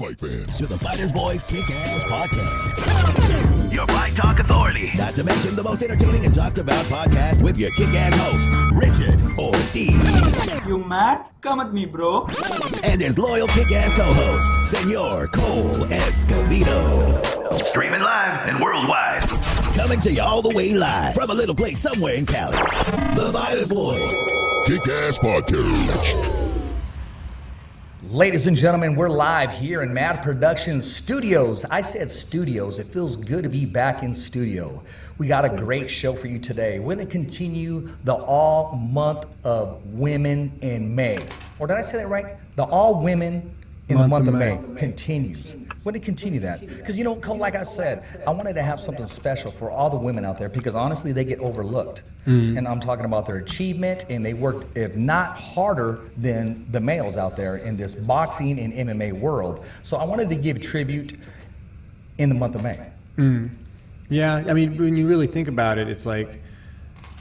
fight fans to the Fighters Boys Kick-Ass Podcast. Your Fight Talk Authority. Not to mention the most entertaining and talked about podcast with your kick-ass host, Richard ORTIZ. You mad? Come at me, bro. And his loyal kick-ass co-host, Senor Cole ESCOVEDO. Streaming live and worldwide. Coming to you all the way live from a little place somewhere in Cali. The Fighters Boys Kick-Ass Podcast. Ladies and gentlemen, we're live here in Mad Productions Studios. I said studios. It feels good to be back in studio. We got a great show for you today. We're going to continue the all month of women in May. Or did I say that right? The all women in the month of May continues. We're going to continue that. Because, you know, like I said, I wanted to have something special for all the women out there because, honestly, they get overlooked. And I'm talking about their achievement, and they work, if not harder, than the males out there in this boxing and MMA world. So I wanted to give tribute in the month of May. Yeah, I mean, when you really think about it, it's like,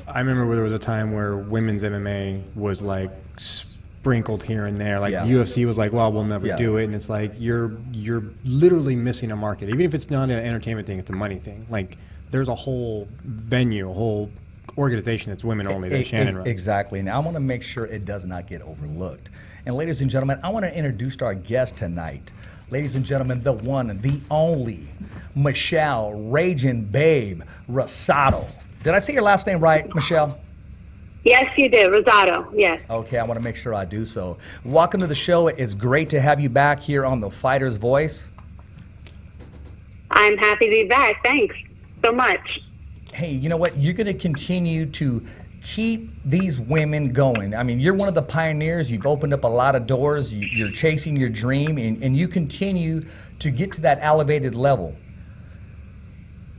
I remember there was a time where women's MMA was like sprinkled here and there. Like UFC was like, well, we'll never do it. And it's like, you're literally missing a market. Even if it's not an entertainment thing, it's a money thing. Like, there's a whole venue, a whole organization that's women only that Shannon runs. Exactly. Now, I want to make sure it does not get overlooked. And ladies and gentlemen, I want to introduce our guest tonight. Ladies and gentlemen, the one, the only, Michelle Raging Babe Rosado. Did I say your last name right, Michelle? Yes, you did. Rosado, yes. Okay, I want to make sure I do so. Welcome to the show. It's great to have you back here on The Fighter's Voice. I'm happy to be back. Thanks so much. Hey, you know what? You're going to continue to keep these women going. I mean, you're one of the pioneers. You've opened up a lot of doors. You're chasing your dream, and you continue to get to that elevated level.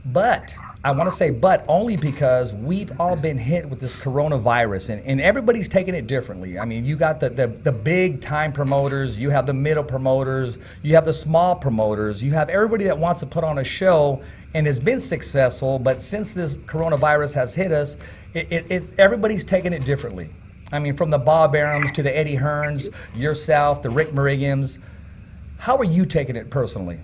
But I want to say but only because we've all been hit with this coronavirus, and everybody's taking it differently. I mean, you got the big time promoters, you have the middle promoters, you have the small promoters, you have everybody that wants to put on a show and has been successful, but since this coronavirus has hit us, everybody's taking it differently. I mean, from the Bob Arams to the Eddie Hearns, yourself, the Rick Merrigims. How are you taking it personally?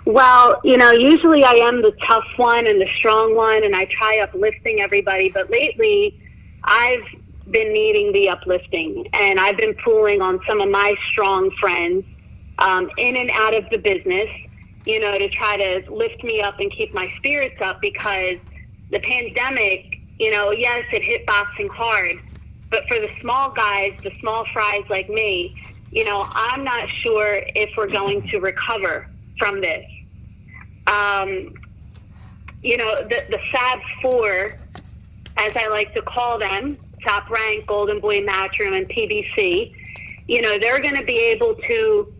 Well, you know, usually I am the tough one and the strong one, and I try uplifting everybody, but lately I've been needing the uplifting, and I've been pulling on some of my strong friends in and out of the business, you know, to try to lift me up and keep my spirits up, because the pandemic, you know, yes, it hit boxing hard, but for the small guys, the small fries like me, you know, I'm not sure if we're going to recover from this. You know, the Fab Four, as I like to call them, Top Rank, Golden Boy, Matchroom, and PBC, you know, they're going to be able to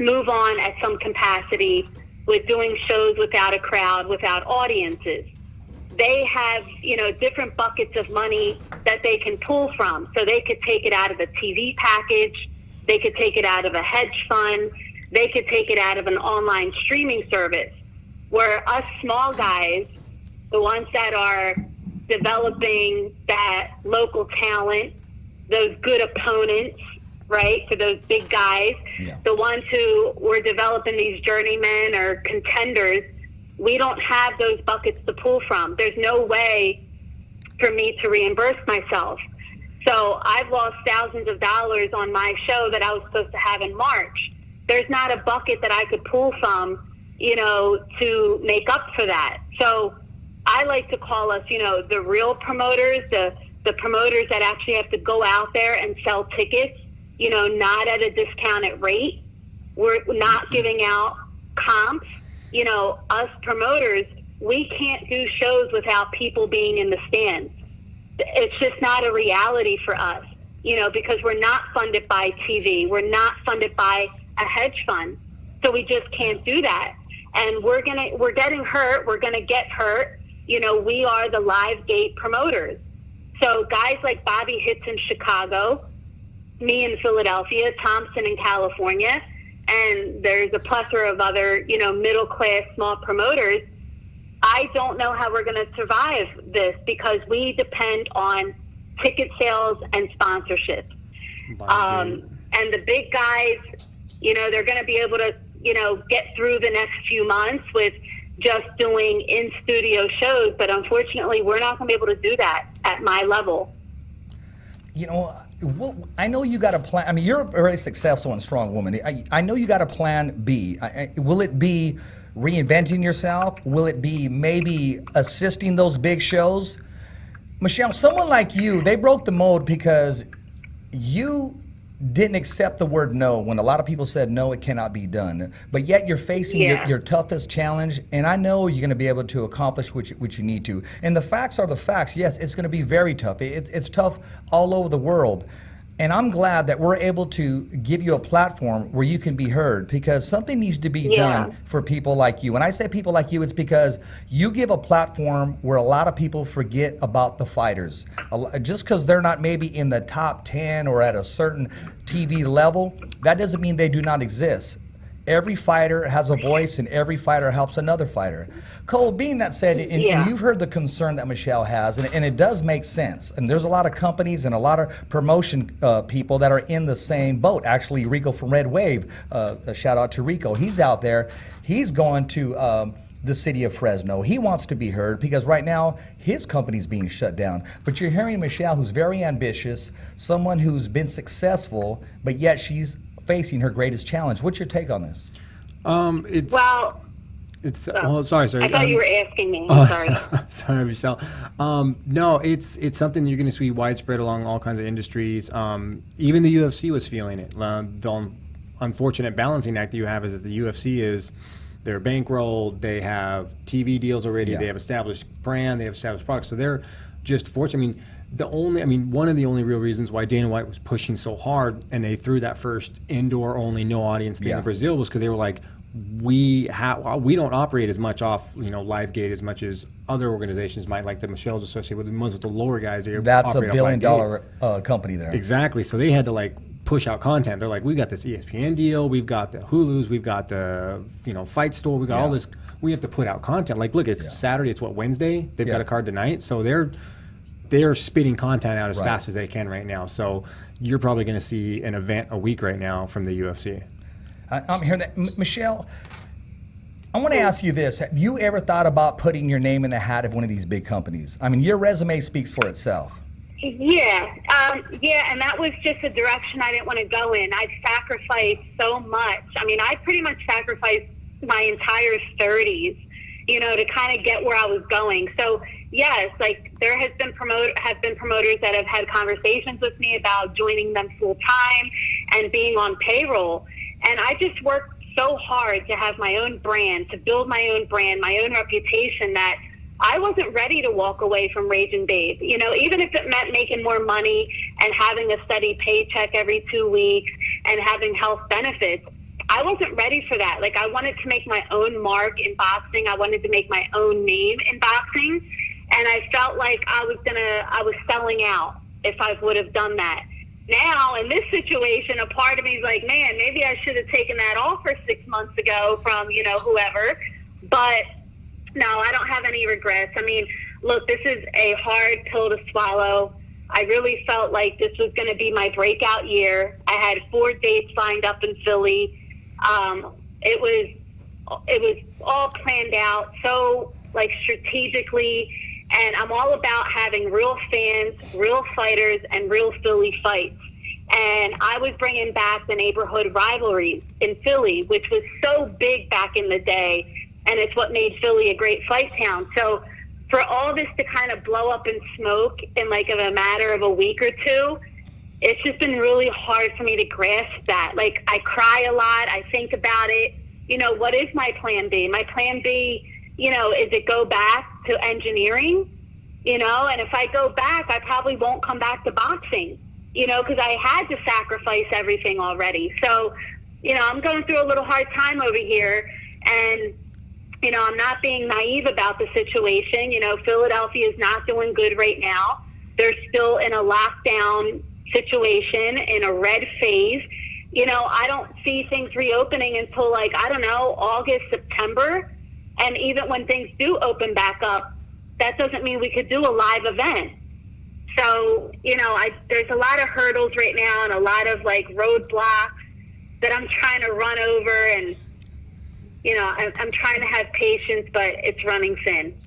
move on at some capacity with doing shows without a crowd, without audiences. They have, you know, different buckets of money that they can pull from. So they could take it out of a TV package. They could take it out of a hedge fund. They could take it out of an online streaming service, where us small guys, the ones that are developing that local talent, those good opponents, right, for those big guys, the ones who were developing these journeymen or contenders, we don't have those buckets to pull from. There's no way for me to reimburse myself. So I've lost thousands of dollars on my show that I was supposed to have in March. There's not a bucket that I could pull from, you know, to make up for that. So I like to call us, you know, the real promoters, the promoters that actually have to go out there and sell tickets, you know, not at a discounted rate. We're not giving out comps. You know, us promoters, we can't do shows without people being in the stands. It's just not a reality for us, you know, because we're not funded by TV. We're not funded by a hedge fund. So we just can't do that. And we're getting hurt. We're going to get hurt. You know, we are the live gate promoters. So guys like Bobby Hits in Chicago, me in Philadelphia, Thompson in California, and there's a plethora of other, you know, middle class small promoters. I don't know how we're going to survive this because we depend on ticket sales and sponsorship. And the big guys, They're going to be able to, get through the next few months with just doing in-studio shows. But unfortunately, we're not going to be able to do that at my level. I know you got a plan. I mean, you're a very successful and strong woman. I know you got a plan B. Will it be reinventing yourself? Will it be maybe assisting those big shows? Michelle, someone like you, they broke the mold because you didn't accept the word no when a lot of people said no, it cannot be done. But yet you're facing your toughest challenge, and I know you're going to be able to accomplish what you need to. And the facts are the facts. Yes, it's going to be very tough. It's tough all over the world. And I'm glad that we're able to give you a platform where you can be heard, because something needs to be done for people like you. When I say people like you, it's because you give a platform where a lot of people forget about the fighters. Just because they're not maybe in the top 10 or at a certain TV level, that doesn't mean they do not exist. Every fighter has a voice, and every fighter helps another fighter. Cole, being that said, and you've heard the concern that Michelle has, and it does make sense. And there's a lot of companies and a lot of promotion people that are in the same boat. Actually, Rico from Red Wave, a shout out to Rico. He's out there. He's going to the city of Fresno. He wants to be heard because right now his company's being shut down. But you're hearing Michelle, who's very ambitious, someone who's been successful, but yet she's facing her greatest challenge. What's your take on this? Sorry. I thought you were asking me. Sorry. Sorry, Michelle. No, it's something you're going to see widespread along all kinds of industries. Even the UFC was feeling it. The unfortunate balancing act that you have is that the UFC they're bankrolled, they have TV deals already, they have established brand, they have established products, so they're just fortunate. One of the only real reasons why Dana White was pushing so hard and they threw that first indoor-only, no audience thing in Brazil was because they were like, we don't operate as much off live gate as much as other organizations might, like the Michelle's associated with. Most of the lower guys there. That's a $1 billion company there. Exactly. So they had to push out content. They're like, we got this ESPN deal, we've got the Hulus, we've got the Fight Store, we got all this. We have to put out content. Look, it's Saturday. It's Wednesday. They've got a card tonight, so they're spitting content out as fast as they can right now. So you're probably going to see an event a week right now from the UFC. I'm hearing that. Michelle, I want to ask you this. Have you ever thought about putting your name in the hat of one of these big companies? I mean, your resume speaks for itself. Yeah, and that was just a direction I didn't want to go in. I've sacrificed so much. I mean, I pretty much sacrificed my entire 30s, to kind of get where I was going. So, yes, there have been promoters that have had conversations with me about joining them full time and being on payroll. And I just worked so hard to have my own brand, to build my own brand, my own reputation, that I wasn't ready to walk away from Ragin' Babe. Even if it meant making more money and having a steady paycheck every 2 weeks and having health benefits, I wasn't ready for that. I wanted to make my own mark in boxing. I wanted to make my own name in boxing. And I felt like I was selling out if I would have done that. Now, in this situation, a part of me is like, man, maybe I should have taken that offer 6 months ago from, whoever. But no, I don't have any regrets. I mean, look, this is a hard pill to swallow. I really felt like this was going to be my breakout year. I had 4 dates lined up in Philly. It was all planned out so strategically, and I'm all about having real fans, real fighters, and real Philly fights. And I was bringing back the neighborhood rivalries in Philly, which was so big back in the day, and it's what made Philly a great fight town. So for all this to kind of blow up in smoke in a matter of a week or two, it's just been really hard for me to grasp that. I cry a lot. I think about it. What is my plan B? My plan B, is it go back to engineering? And if I go back, I probably won't come back to boxing, because I had to sacrifice everything already. So, I'm going through a little hard time over here. And, I'm not being naive about the situation. Philadelphia is not doing good right now. They're still in a lockdown situation, in a red phase. I don't see things reopening until August, September. And even when things do open back up, that doesn't mean we could do a live event. So, there's a lot of hurdles right now and a lot of roadblocks. that I'm trying to run over, and you know, I'm trying to have patience, but it's running thin.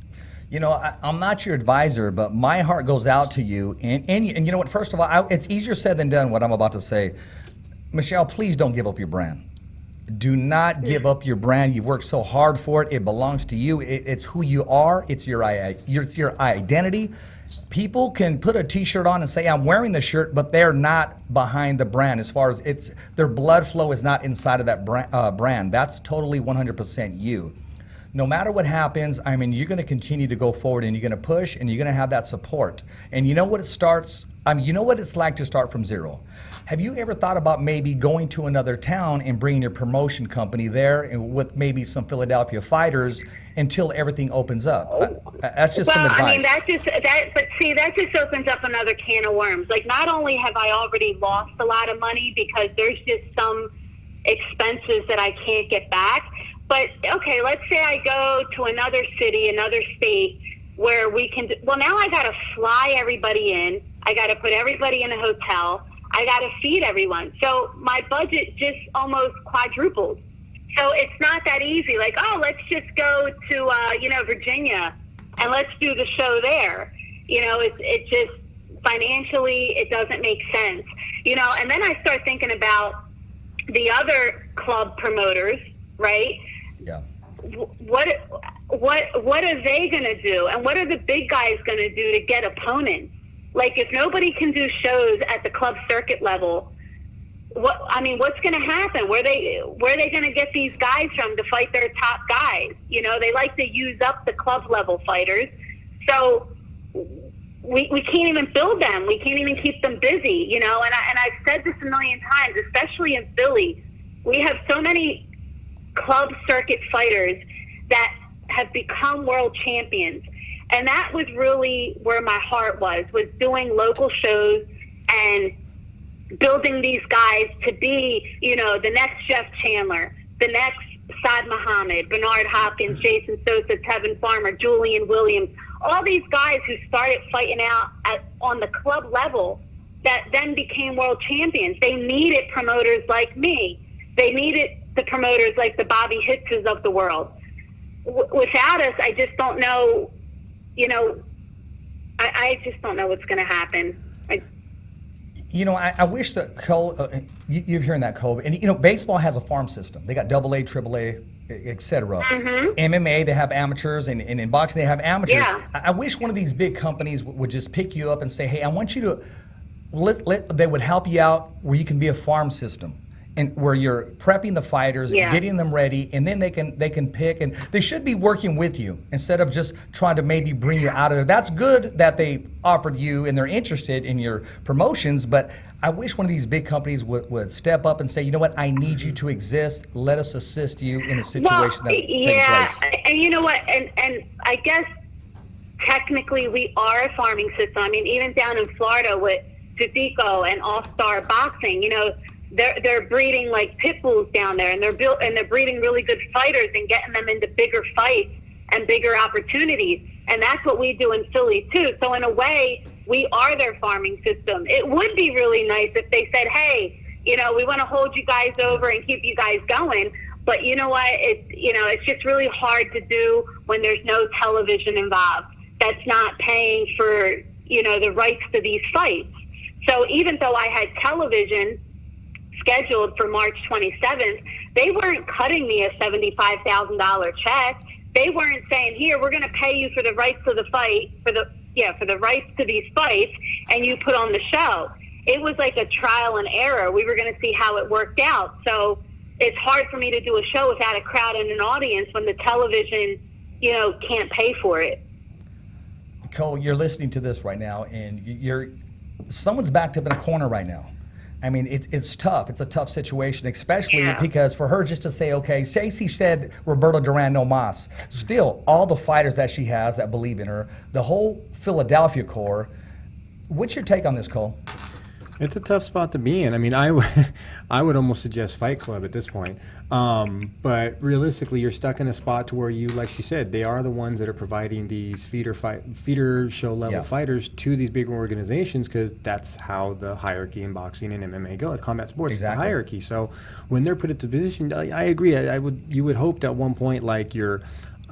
You know, I'm not your advisor, but my heart goes out to you. And you know what? First of all, it's easier said than done what I'm about to say. Michelle, please don't give up your brand. Do not give up your brand. You worked so hard for it. It belongs to you. It's who you are. It's your identity. People can put a T-shirt on and say, I'm wearing the shirt, but they're not behind the brand as far as their blood flow is not inside of that brand. That's totally 100% you. No matter what happens, I mean, you're going to continue to go forward, and you're going to push, and you're going to have that support. And you know what you know what it's like to start from zero. Have you ever thought about maybe going to another town and bringing your promotion company there and with maybe some Philadelphia fighters until everything opens up? That's just some advice. I mean, that just opens up another can of worms. Like, not only have I already lost a lot of money because there's just some expenses that I can't get back, but okay, let's say I go to another city, another state where we can, well, now I got to fly everybody in. I got to put everybody in a hotel. I got to feed everyone. So my budget just almost quadrupled. So it's not that easy. Like, oh, let's just go to, Virginia and let's do the show there. You know, it just financially, it doesn't make sense. You know, and then I start thinking about the other club promoters, right? Yeah. What are they going to do? And what are the big guys going to do to get opponents? Like, if nobody can do shows at the club circuit level, what's going to happen? Where are they going to get these guys from to fight their top guys? You know, they like to use up the club level fighters. So we can't even build them. We can't even keep them busy, you know, and I've said this a million times, especially in Philly. We have so many club circuit fighters that have become world champions. And that was really where my heart was doing local shows and building these guys to be, you know, the next Jeff Chandler, the next Saad Muhammad, Bernard Hopkins, Jason Sosa, Tevin Farmer, Julian Williams, all these guys who started fighting out on the club level that then became world champions. They needed promoters like me. They needed the promoters like the Bobby Hitzes of the world. Without us, I just don't know. You know, I just don't know what's going to happen. I wish that Cole, you're hearing that, Cole, and you know, baseball has a farm system. They got AA, AAA, etc. MMA, they have amateurs, and in boxing, they have amateurs. Yeah. I wish one of these big companies would just pick you up and say, hey, I want you to, they would help you out where you can be a farm system. And where you're prepping the fighters, getting them ready, and then they can pick, and they should be working with you instead of just trying to maybe bring you out of there. That's good that they offered you and they're interested in your promotions, but I wish one of these big companies would step up and say, you know what, I need you to exist. Let us assist you in a situation that's taking place. And you know what, and I guess technically we are a farming system. I mean, even down in Florida with Judico and All Star Boxing, you know, they're breeding like pit bulls down there, and they're breeding really good fighters and getting them into bigger fights and bigger opportunities. And that's what we do in Philly too. So in a way, we are their farming system. It would be really nice if they said, hey, you know, we want to hold you guys over and keep you guys going. But you know what? It's just really hard to do when there's no television involved. That's not paying for, you know, the rights to these fights. So even though I had television scheduled for March 27th, they weren't cutting me a $75,000 check. They weren't saying, here, we're going to pay you for the rights to the fight, for the rights to these fights, and you put on the show. It was like a trial and error. We were going to see how it worked out. So it's hard for me to do a show without a crowd and an audience when the television, you know, can't pay for it. Cole, you're listening to this right now, and someone's backed up in a corner right now. I mean, it's tough. It's a tough situation, especially because for her just to say, okay, Stacey said Roberto Duran no mas. Still, all the fighters that she has that believe in her, the whole Philadelphia core. What's your take on this, Cole? It's a tough spot to be in. I mean, I would almost suggest Fight Club at this point. But realistically, you're stuck in a spot to where you, like she said, they are the ones that are providing these feeder show level fighters to these big organizations, because that's how the hierarchy in boxing and MMA go. It's combat sports, it's a hierarchy. So when they're put into position, I agree. You would hope at one point, like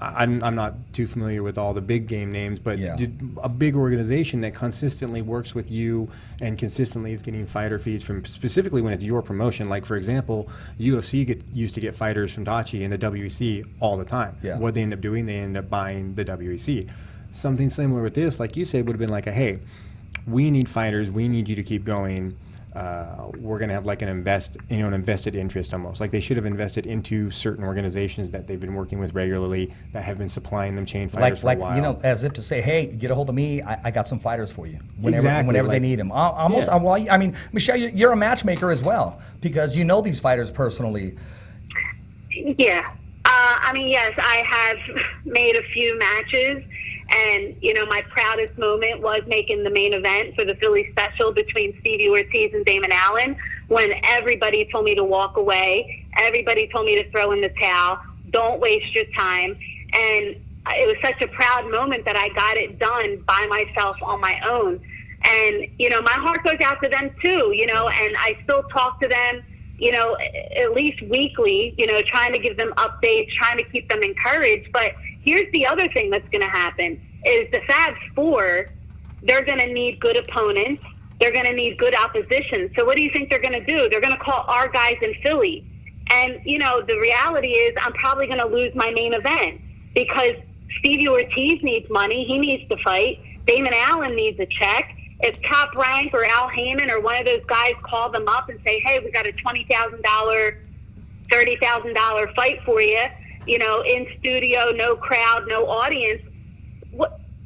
I'm not too familiar with all the big game names, but a big organization that consistently works with you and consistently is getting fighter feeds from, specifically when it's your promotion. Like, for example, UFC used to get fighters from Tachi and the WEC all the time. What they end up doing, they end up buying the WEC. Something similar with this, like you said, would have been like, hey, we need fighters, we need you to keep going. We're going to have like an invested interest almost. Like they should have invested into certain organizations that they've been working with regularly that have been supplying them chain fighters for a while. You know, as if to say, hey, get a hold of me. I got some fighters for you whenever they need them. I mean, Michelle, you're a matchmaker as well, because you know these fighters personally. Yeah. I mean, yes, I have made a few matches. And, you know, my proudest moment was making the main event for the Philly special between Stevie Ortiz and Damon Allen, when everybody told me to walk away. Everybody told me to throw in the towel. Don't waste your time. And it was such a proud moment that I got it done by myself on my own. And, you know, my heart goes out to them too, you know, and I still talk to them, you know, at least weekly, you know, trying to give them updates, trying to keep them encouraged. But here's the other thing that's going to happen is the Fab Four, they're going to need good opponents. They're going to need good opposition. So what do you think they're going to do? They're going to call our guys in Philly. And, you know, the reality is I'm probably going to lose my main event, because Stevie Ortiz needs money. He needs to fight. Damon Allen needs a check. If Top Rank or Al Heyman or one of those guys call them up and say, hey, we got a $20,000, $30,000 fight for you, you know, in studio, no crowd, no audience,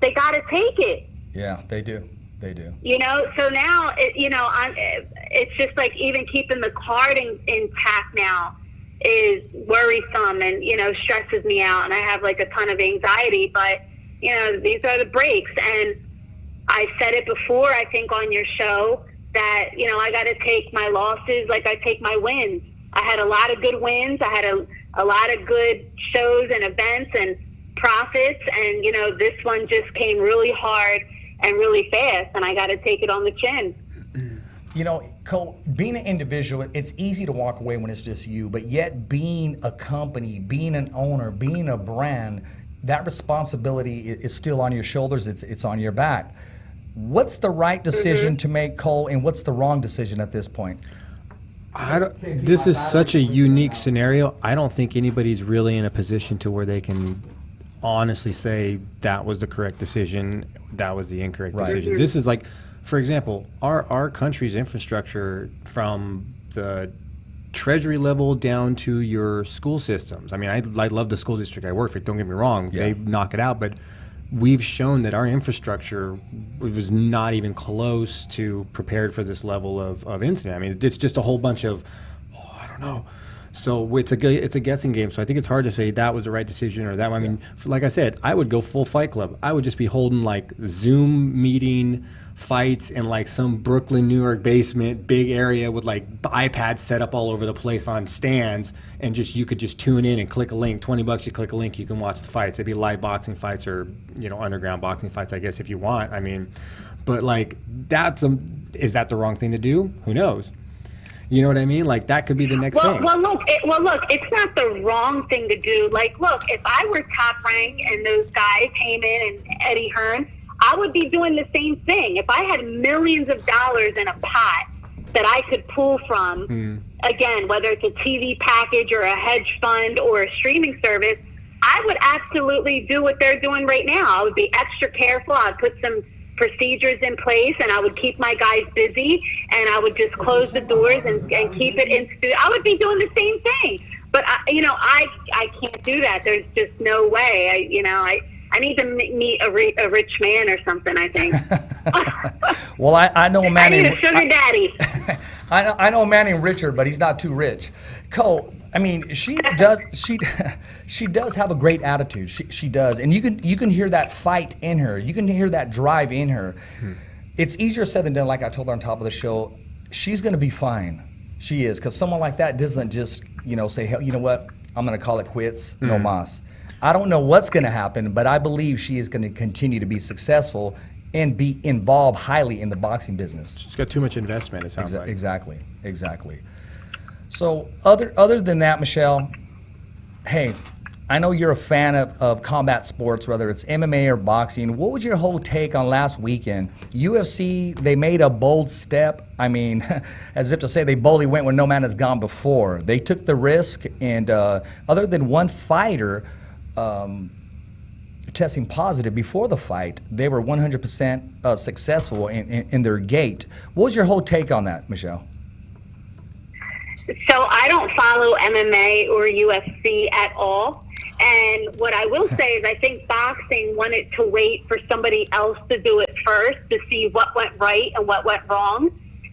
they got to take it. Yeah, they do. They do. You know, so now, it's just like even keeping the card intact now is worrisome and, you know, stresses me out. And I have like a ton of anxiety, but, you know, these are the breaks. And I said it before, I think, on your show, that, you know, I got to take my losses like I take my wins. I had a lot of good wins. I had a lot of good shows and events and profits. And, you know, this one just came really hard and really fast, and I got to take it on the chin. You know, Cole, being an individual, it's easy to walk away when it's just you, but yet being a company, being an owner, being a brand, that responsibility is still on your shoulders. It's on your back. What's the right decision to make, Cole, and what's the wrong decision at this point? This is such a unique scenario. I don't think anybody's really in a position to where they can honestly say that was the correct decision, that was the incorrect decision. This is like, for example, our country's infrastructure, from the treasury level down to your school systems. I mean, I love the school district I work for, don't get me wrong, they knock it out, but we've shown that our infrastructure was not even close to prepared for this level of incident. I mean, it's just a whole bunch of, I don't know. So it's a guessing game. So I think it's hard to say that was the right decision or that one. I mean, like I said, I would go full Fight Club. I would just be holding like Zoom meeting fights in like some Brooklyn, New York basement, big area with like iPads set up all over the place on stands, and you could just tune in and click a link. $20, you click a link, you can watch the fights. It'd be live boxing fights or, you know, underground boxing fights, I guess, if you want. I mean, but like is that the wrong thing to do? Who knows? You know what I mean? Like, that could be the next thing. Well, look, it's not the wrong thing to do. Like, look, if I were Top Rank and those guys, Heyman and Eddie Hearn, I would be doing the same thing. If I had millions of dollars in a pot that I could pull from, again, whether it's a TV package or a hedge fund or a streaming service, I would absolutely do what they're doing right now. I would be extra careful. I'd put some procedures in place, and I would keep my guys busy, and I would just close the doors and keep it in studio. I would be doing the same thing, but I can't do that. There's just no way. I need to meet a rich man or something, I think. Well, I know a man I need a sugar daddy. I know a man named Richard, but he's not too rich. Cole, I mean, she does have a great attitude. She does, and you can hear that fight in her. You can hear that drive in her. It's easier said than done. Like I told her on top of the show, she's going to be fine. She is, because someone like that doesn't just, say, hell, you know what, I'm going to call it quits, no mas. I don't know what's going to happen, but I believe she is going to continue to be successful and be involved highly in the boxing business. She's got too much investment, it sounds like. Exactly. So other than that, Michelle, hey, I know you're a fan of combat sports, whether it's MMA or boxing. What was your whole take on last weekend? UFC, they made a bold step. I mean, as if to say they boldly went where no man has gone before. They took the risk, and other than one fighter testing positive before the fight, they were 100% successful in their gate. What was your whole take on that, Michelle? So I don't follow MMA or UFC at all. And what I will say is I think boxing wanted to wait for somebody else to do it first to see what went right and what went wrong.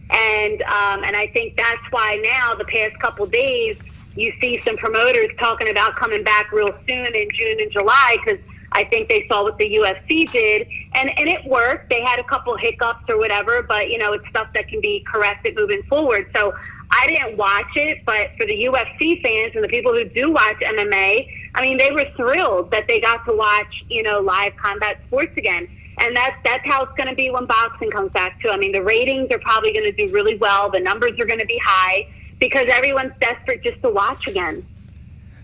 And I think that's why now, the past couple days, you see some promoters talking about coming back real soon in June and July, because I think they saw what the UFC did, and it worked. They had a couple hiccups or whatever, but, it's stuff that can be corrected moving forward. So I didn't watch it, but for the UFC fans and the people who do watch MMA, I mean, they were thrilled that they got to watch, live combat sports again. And that's how it's going to be when boxing comes back, too. I mean, the ratings are probably going to do really well. The numbers are going to be high, because everyone's desperate just to watch again.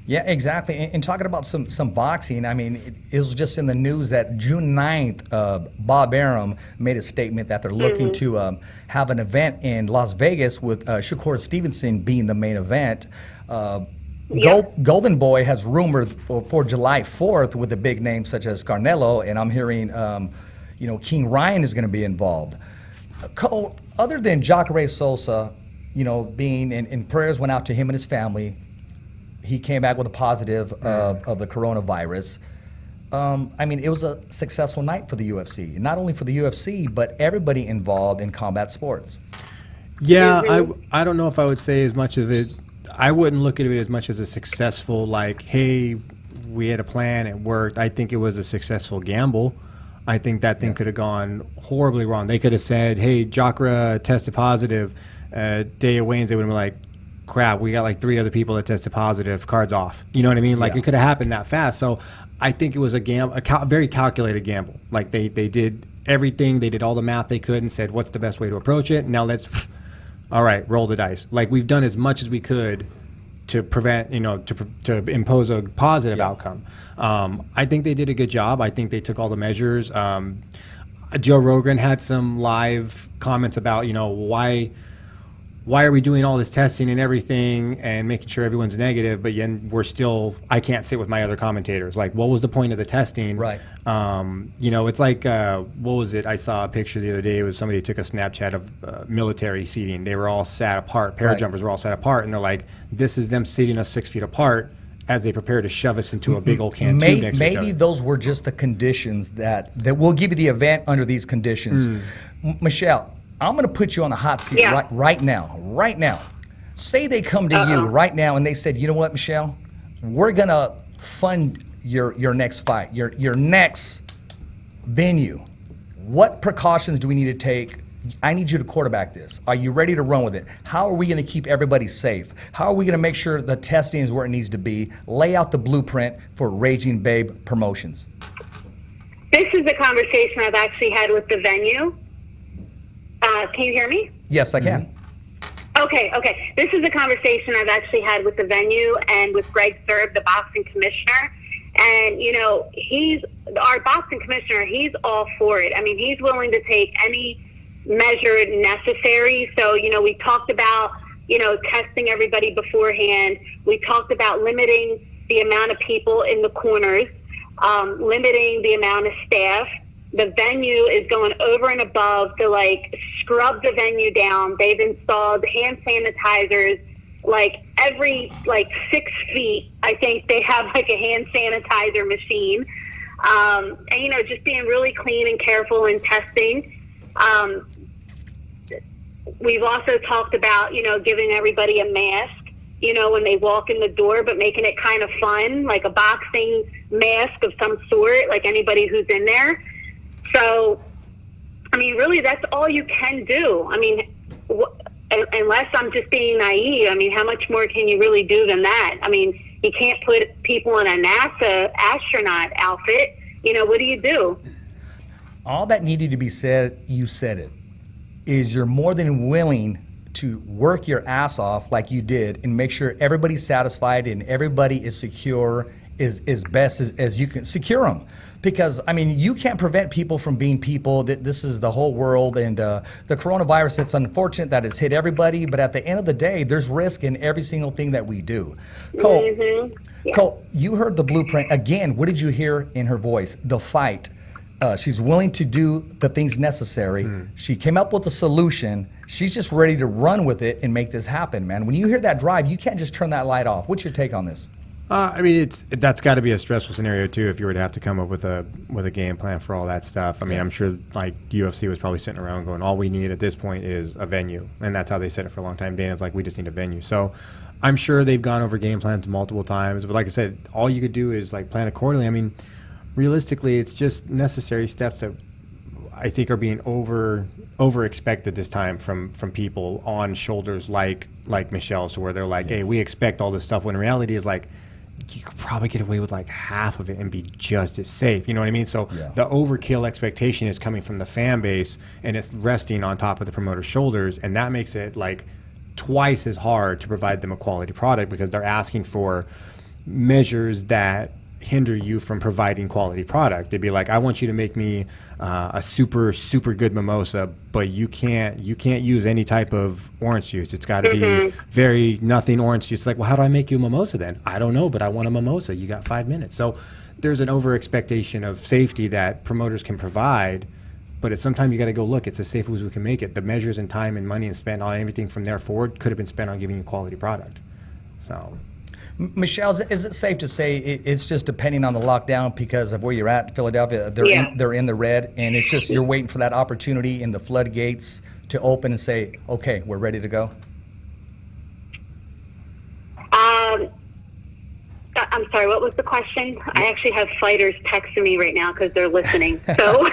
Yeah, exactly. And talking about some boxing, I mean, it was just in the news that June 9th, Bob Arum made a statement that they're looking to have an event in Las Vegas with Shakur Stevenson being the main event. Golden Boy has rumored for July 4th with a big name such as Canelo, and I'm hearing, King Ryan is going to be involved. Cole, other than Jacare Souza, being in prayers went out to him and his family. He came back with a positive of the coronavirus. I mean, it was a successful night for the UFC. Not only for the UFC, but everybody involved in combat sports. Yeah, I don't know if I would say as much of it. I wouldn't look at it as much as a successful, like, hey, we had a plan, it worked. I think it was a successful gamble. I think that thing could have gone horribly wrong. They could have said, hey, Jacare tested positive. Day of weigh-ins, they would have been like, crap, we got like 3 other people that tested positive, cards off. You know what I mean? Like, it could have happened that fast. So I think it was a very calculated gamble. Like, they did everything. They did all the math they could and said, what's the best way to approach it? Now all right, roll the dice. Like, we've done as much as we could to prevent, to impose a positive outcome. I think they did a good job. I think they took all the measures. Joe Rogan had some live comments about, why are we doing all this testing and everything and making sure everyone's negative, but yet I can't sit with my other commentators. Like, what was the point of the testing? Right. It's like, what was it? I saw a picture the other day. It was somebody took a Snapchat of military seating. They were all sat apart. Parajumpers were all sat apart. And they're like, this is them seating us 6 feet apart as they prepare to shove us into a big old can tube next to each other. Maybe those were just the conditions that we'll give you the event under these conditions. Michelle, I'm going to put you on the hot seat right now. Say they come to you right now and they said, you know what, Michelle, we're going to fund your next fight, your next venue. What precautions do we need to take? I need you to quarterback this. Are you ready to run with it? How are we going to keep everybody safe? How are we going to make sure the testing is where it needs to be? Lay out the blueprint for Raging Babe Promotions. This is a conversation I've actually had with the venue. Can you hear me? Yes, I can. Okay. This is a conversation I've actually had with the venue and with Greg Serb, the boxing commissioner. And, he's our boxing commissioner. He's all for it. I mean, he's willing to take any measure necessary. So, we talked about, testing everybody beforehand. We talked about limiting the amount of people in the corners, limiting the amount of staff. The venue is going over and above to scrub the venue down. They've installed hand sanitizers every 6 feet. I think they have a hand sanitizer machine. And just being really clean and careful in testing. We've also talked about, giving everybody a mask, when they walk in the door, but making it kind of fun, like a boxing mask of some sort, like anybody who's in there. So, I mean, really, that's all you can do. I mean, unless I'm just being naive, I mean, how much more can you really do than that? I mean, you can't put people in a NASA astronaut outfit. You know, what do you do? All that needed to be said, you said it, is you're more than willing to work your ass off like you did and make sure everybody's satisfied and everybody is secure as best as you can secure them. Because, I mean, you can't prevent people from being people. This is the whole world, and the coronavirus, it's unfortunate that it's hit everybody, but at the end of the day, there's risk in every single thing that we do. Cole, Yeah. Cole, you heard the blueprint. Again, what did you hear in her voice? The fight. She's willing to do the things necessary. She came up with a solution. She's just ready to run with it and make this happen, man. When you hear that drive, you can't just turn that light off. What's your take on this? I mean, that's got to be a stressful scenario too. If you were to have to come up with a game plan for all that stuff. I mean, I'm sure like UFC was probably sitting around going, all we need at this point is a venue, and that's how they said it for a long time. Dana's like, we just need a venue. So I'm sure they've gone over game plans multiple times. But like I said, all you could do is like plan accordingly. I mean, realistically, it's just necessary steps that I think are being over expected this time from people on shoulders like Michelle's, to where they're like, hey, we expect all this stuff, when reality is like, you could probably get away with like half of it and be just as safe. You know what I mean? So the overkill expectation is coming from the fan base, and it's resting on top of the promoter's shoulders, and that makes it like twice as hard to provide them a quality product, because they're asking for measures that hinder you from providing quality product. They'd be like, I want you to make me a super good mimosa, but you can't use any type of orange juice. It's got to be very nothing orange juice. Like, well, how do I make you a mimosa then? I don't know, but I want a mimosa. You got 5 minutes. So there's an over expectation of safety that promoters can provide, but it's sometimes you got to go, look, it's as safe as we can make it. The measures and time and money and spent on everything from there forward could have been spent on giving you quality product. So Michelle, is it safe to say it's just depending on the lockdown because of where you're at in Philadelphia? They're in the red, and it's just you're waiting for that opportunity in the floodgates to open and say, okay, we're ready to go? I'm sorry, what was the question? I actually have fighters texting me right now because they're listening. So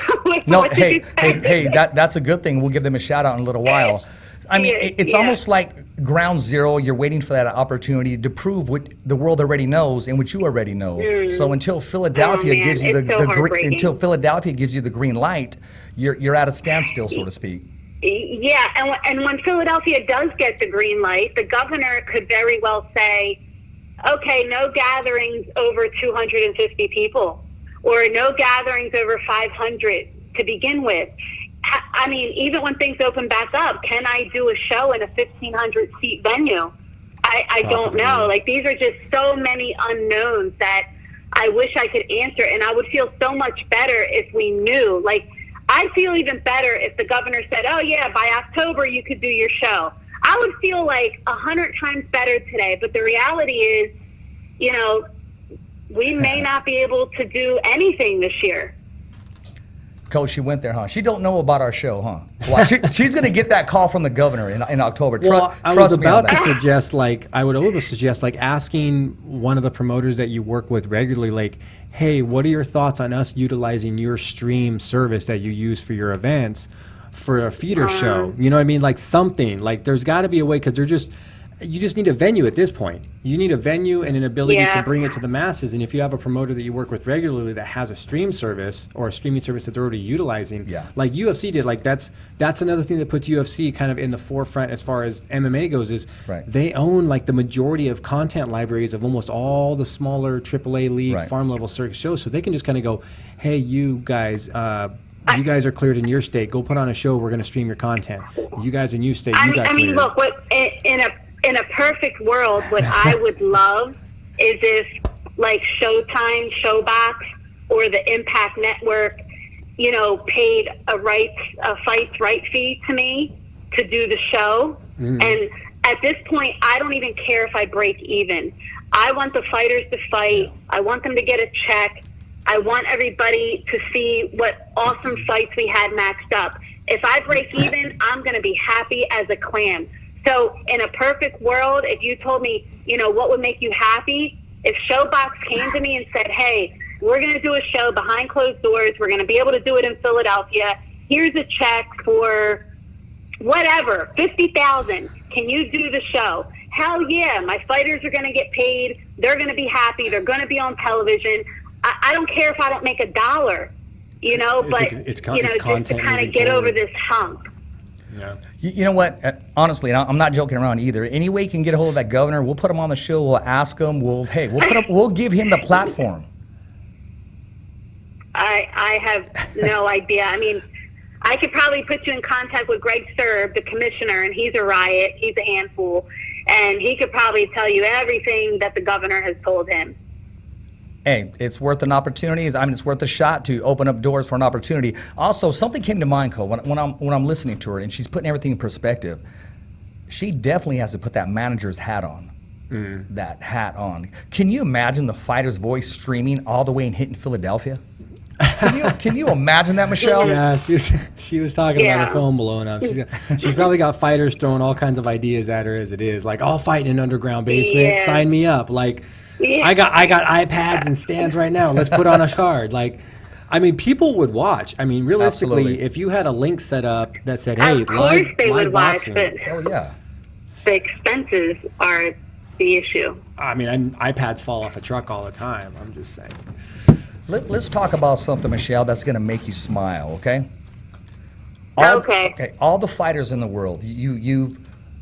hey, that's a good thing. We'll give them a shout out in a little while. I mean, it's almost like ground zero. You're waiting for that opportunity to prove what the world already knows and what you already know. So until Philadelphia gives you until Philadelphia gives you the green light, you're at a standstill, so to speak. Yeah, and when Philadelphia does get the green light, the governor could very well say, okay, no gatherings over 250 people, or no gatherings over 500 to begin with. I mean, even when things open back up, can I do a show in a 1,500 seat venue? I don't know. Like, these are just so many unknowns that I wish I could answer, and I would feel so much better if we knew. Like, I feel even better if the governor said, oh yeah, by October you could do your show. I would feel like 100 times better today, but the reality is, you know, we may not be able to do anything this year. Coach, she went there, huh? She don't know about our show, huh? Well, she's going to get that call from the governor in October. Well, I was about to suggest, like, I would always suggest, like, asking one of the promoters that you work with regularly, like, hey, what are your thoughts on us utilizing your stream service that you use for your events for a feeder show? You know what I mean? Like, something. Like, there's got to be a way, because you just need a venue at this point. You need a venue and an ability to bring it to the masses. And if you have a promoter that you work with regularly that has a stream service or a streaming service that they're already utilizing, like UFC did, like that's another thing that puts UFC kind of in the forefront as far as MMA goes, is they own like the majority of content libraries of almost all the smaller AAA league farm level circuit shows. So they can just kind of go, hey, you guys are cleared in your state. Go put on a show. We're going to stream your content. You guys in your state, you got cleared. I mean, look, in a perfect world, what I would love is if, like, Showtime, Showbox, or the Impact Network, you know, paid a fights right fee to me to do the show. And at this point, I don't even care if I break even. I want the fighters to fight. I want them to get a check. I want everybody to see what awesome fights we had matched up. If I break even, I'm going to be happy as a clam. So in a perfect world, if you told me, you know, what would make you happy, if Showbox came to me and said, hey, we're going to do a show behind closed doors. We're going to be able to do it in Philadelphia. Here's a check for whatever, 50,000. Can you do the show? Hell yeah, my fighters are going to get paid. They're going to be happy. They're going to be on television. I don't care if I don't make $1, you know, but it's you know, just to kind of get over this hump. Yeah. You know what? Honestly, and I'm not joking around either. Any way you can get a hold of that governor, we'll put him on the show. We'll ask him. We'll give him the platform. I have no idea. I mean, I could probably put you in contact with Greg Serb, the commissioner, and he's a riot. He's a handful, and he could probably tell you everything that the governor has told him. Hey, it's worth an opportunity. I mean, it's worth a shot to open up doors for an opportunity. Also, something came to mind, Cole, when I'm listening to her, and she's putting everything in perspective. She definitely has to put that manager's hat on. That hat on. Can you imagine the fighter's voice streaming all the way and hitting Philadelphia? Can you imagine that, Michelle? Yeah, she was talking about her phone blowing up. She's probably got fighters throwing all kinds of ideas at her as it is. Like, I'll fight in an underground basement. Yeah. Sign me up. Like, I got iPads and stands right now. Let's put on a card. Like, I mean, people would watch. I mean, realistically, Absolutely. if you had a link set up that said, "Hey, of course they live would watch, boxing," but Oh, yeah. the expenses are the issue. I mean, iPads fall off a truck all the time. I'm just saying. Let's talk about something, Michelle, that's going to make you smile, okay? Okay. All the fighters in the world, you've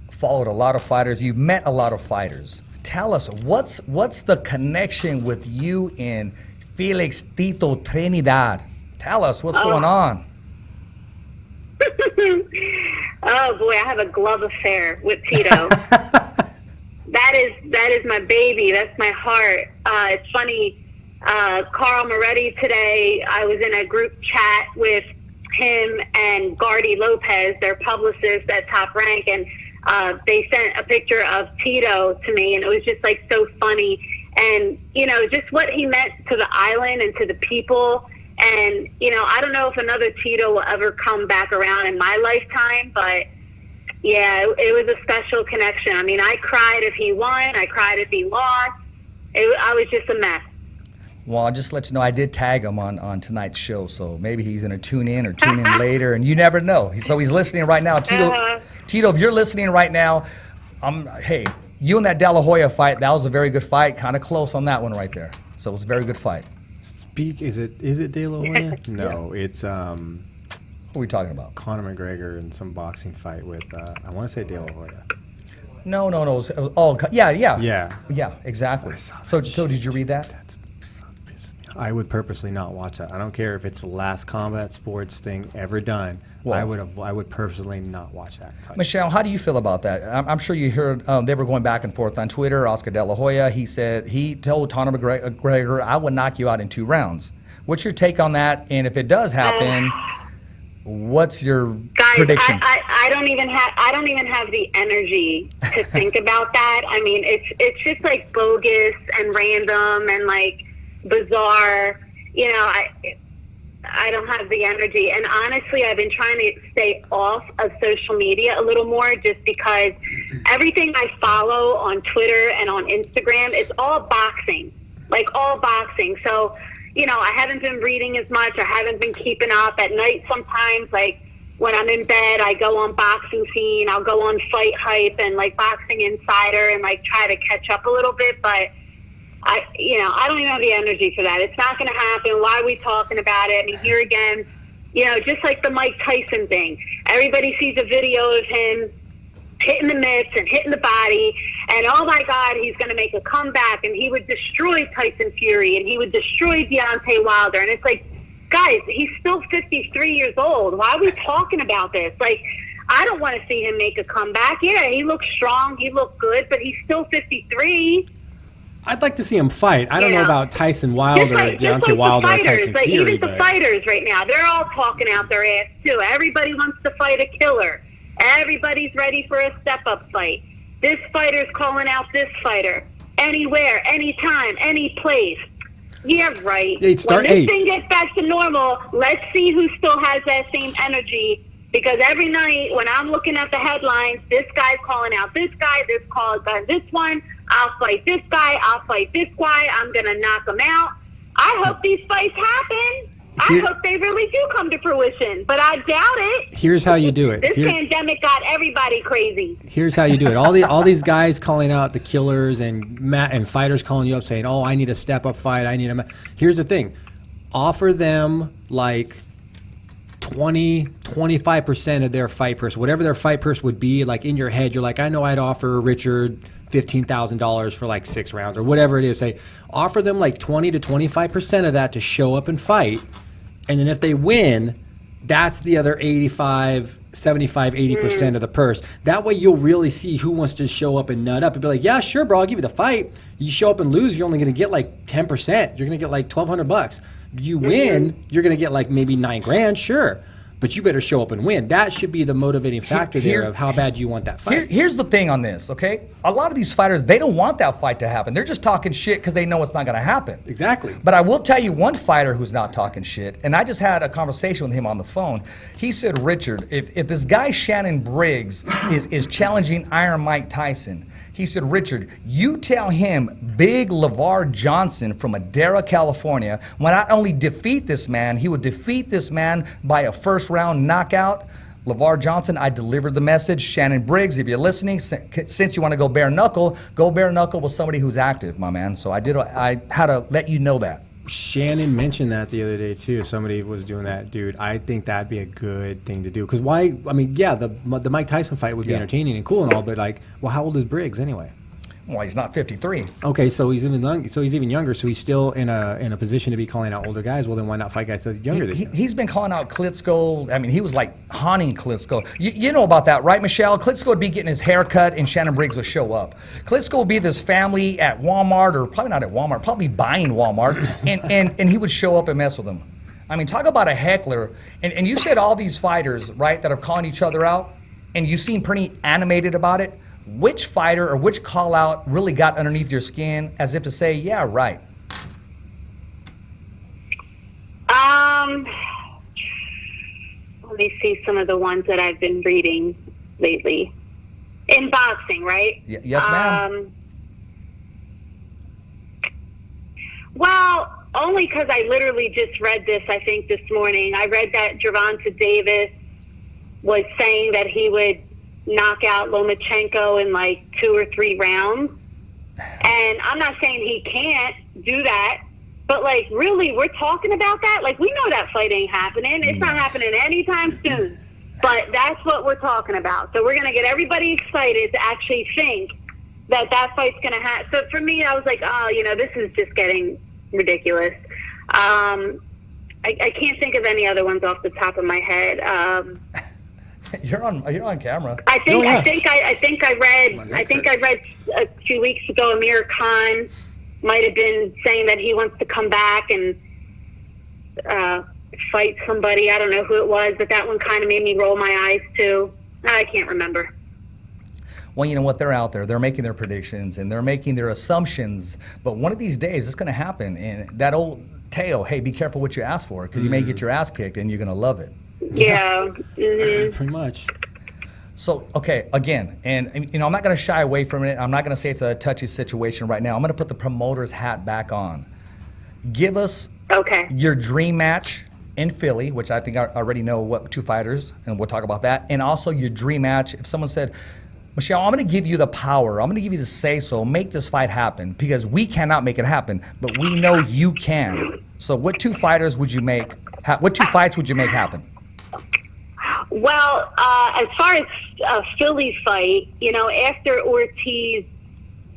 followed a lot of fighters. You've met a lot of fighters. Tell us, what's the connection with you and Felix Tito Trinidad? Tell us what's going on. Oh boy, I have a glove affair with Tito. That is my baby. That's my heart. It's funny. Carl Moretti today, I was in a group chat with him and Gardy Lopez, their publicist at Top Rank, and they sent a picture of Tito to me, and it was just like so funny. And, you know, just what he meant to the island and to the people. And, you know, I don't know if another Tito will ever come back around in my lifetime, but yeah, it was a special connection. I mean, I cried if he won. I cried if he lost. I was just a mess. Well, I'll just let you know I did tag him on tonight's show, so maybe he's going to tune in or tune in later, and you never know. So he's listening right now. Tito, if you're listening right now, hey, you and that De La Hoya fight, that was a very good fight. Kind of close on that one right there. So it was a very good fight. Is it De La Hoya? No, it's What are we talking about? Conor McGregor in some boxing fight with I want to say De La Hoya. No. Yeah, exactly. So did you read that? I would purposely not watch that. I don't care if it's the last combat sports thing ever done. Well, I would purposely not watch that fight. Michelle, how do you feel about that? I'm sure you heard they were going back and forth on Twitter. Oscar De La Hoya, he told Conor McGregor, "I would knock you out in 2 rounds." What's your take on that? And if it does happen, what's your prediction? I don't even have the energy to think about that. I mean, it's just like bogus and random and like bizarre. You know, I don't have the energy. And honestly, I've been trying to stay off of social media a little more, just because everything I follow on Twitter and on Instagram is all boxing, like all boxing. So, you know, I haven't been reading as much. I haven't been keeping up at night. Sometimes, like when I'm in bed, I go on Boxing Scene. I'll go on Fight Hype and like Boxing Insider and like try to catch up a little bit. But I don't even have the energy for that. It's not going to happen. Why are we talking about it? I mean, here again, you know, just like the Mike Tyson thing. Everybody sees a video of him hitting the mitts and hitting the body, and oh my God, he's going to make a comeback, and he would destroy Tyson Fury, and he would destroy Deontay Wilder. And it's like, guys, he's still 53 years old. Why are we talking about this? Like, I don't want to see him make a comeback. Yeah, he looks strong, he looked good, but he's still 53. I'd like to see him fight. I don't know about Tyson Wilder or Deontay Wilder or Tyson like, Fury. Even the fighters right now, they're all talking out their ass too. Everybody wants to fight a killer. Everybody's ready for a step-up fight. This fighter's calling out this fighter. Anywhere, anytime, any place. Yeah, right. When this thing gets back to normal, let's see who still has that same energy. Because every night when I'm looking at the headlines, this guy's calling out this guy, this calls out this one. I'll fight this guy. I'll fight this guy. I'm going to knock him out. I hope these fights happen. I hope they really do come to fruition, but I doubt it. Here's how you do it. This pandemic got everybody crazy. Here's how you do it. All these guys calling out the killers and fighters calling you up saying, "Oh, I need a step up fight. I need a." Here's the thing: offer them like 25% of their fight purse, whatever their fight purse would be. Like in your head, you're like, I know I'd offer Richard $15,000 for like 6 rounds or whatever it is. Say, offer them like 20 to 25% of that to show up and fight. And then if they win, that's the other 85, 75, 80% of the purse. That way you'll really see who wants to show up and nut up and be like, yeah, sure, bro, I'll give you the fight. You show up and lose, you're only going to get like 10%. You're going to get like $1,200. You win, you're going to get like maybe $9,000, sure. But you better show up and win. That should be the motivating factor there of how bad you want that fight. Here's the thing on this, okay? A lot of these fighters, they don't want that fight to happen. They're just talking shit because they know it's not going to happen. Exactly. But I will tell you one fighter who's not talking shit, and I just had a conversation with him on the phone. He said, Richard, if this guy Shannon Briggs is challenging Iron Mike Tyson, he said, Richard, you tell him Big LeVar Johnson from Madera, California, will not only defeat this man, he would defeat this man by a first-round knockout. LeVar Johnson, I delivered the message. Shannon Briggs, if you're listening, since you want to go bare knuckle with somebody who's active, my man. So I had to let you know that. Shannon mentioned that the other day too. Somebody was doing that, dude. I think that'd be a good thing to do. Because why? I mean, yeah, the Mike Tyson fight would be entertaining and cool and all, but like, well, how old is Briggs anyway? Well, he's not 53. Okay, so he's even younger. So he's still in a position to be calling out older guys. Well, then why not fight guys that's younger than him? He's been calling out Klitschko. I mean, he was like haunting Klitschko. You know about that, right, Michelle? Klitschko would be getting his hair cut, and Shannon Briggs would show up. Klitschko would be this family at Walmart, or probably not at Walmart, probably buying Walmart, and he would show up and mess with them. I mean, talk about a heckler. And you said all these fighters, right, that are calling each other out, and you seem pretty animated about it. Which fighter or which call out really got underneath your skin as if to say, yeah, right? Let me see some of the ones that I've been reading lately. In boxing, right? Yes, ma'am. Well, only because I literally just read this, I think, this morning. I read that Gervonta Davis was saying that he would knock out Lomachenko in like 2 or 3 rounds. And I'm not saying he can't do that, but like really we're talking about that? Like we know that fight ain't happening. It's not happening anytime soon. But that's what we're talking about. So we're going to get everybody excited to actually think that fight's going to happen. So for me, I was like, oh, this is just getting ridiculous. I can't think of any other ones off the top of my head. You're on camera. I think I read a few weeks ago Amir Khan might have been saying that he wants to come back and fight somebody. I don't know who it was, but that one kind of made me roll my eyes too. I can't remember. Well, you know what? They're out there. They're making their predictions and they're making their assumptions. But one of these days, it's going to happen. And that old tale, hey, be careful what you ask for because you may get your ass kicked and you're going to love it. Yeah. Mm-hmm. Pretty much. So, okay, again, and I'm not going to shy away from it. I'm not going to say it's a touchy situation right now. I'm going to put the promoter's hat back on. Give us your dream match in Philly, which I think I already know what 2 fighters, and we'll talk about that. And also your dream match. If someone said, Michelle, I'm going to give you the power. I'm going to give you the say-so. Make this fight happen because we cannot make it happen, but we know you can. So what 2 fighters would you make? What 2 fights would you make happen? Well, as far as a Philly fight, after Ortiz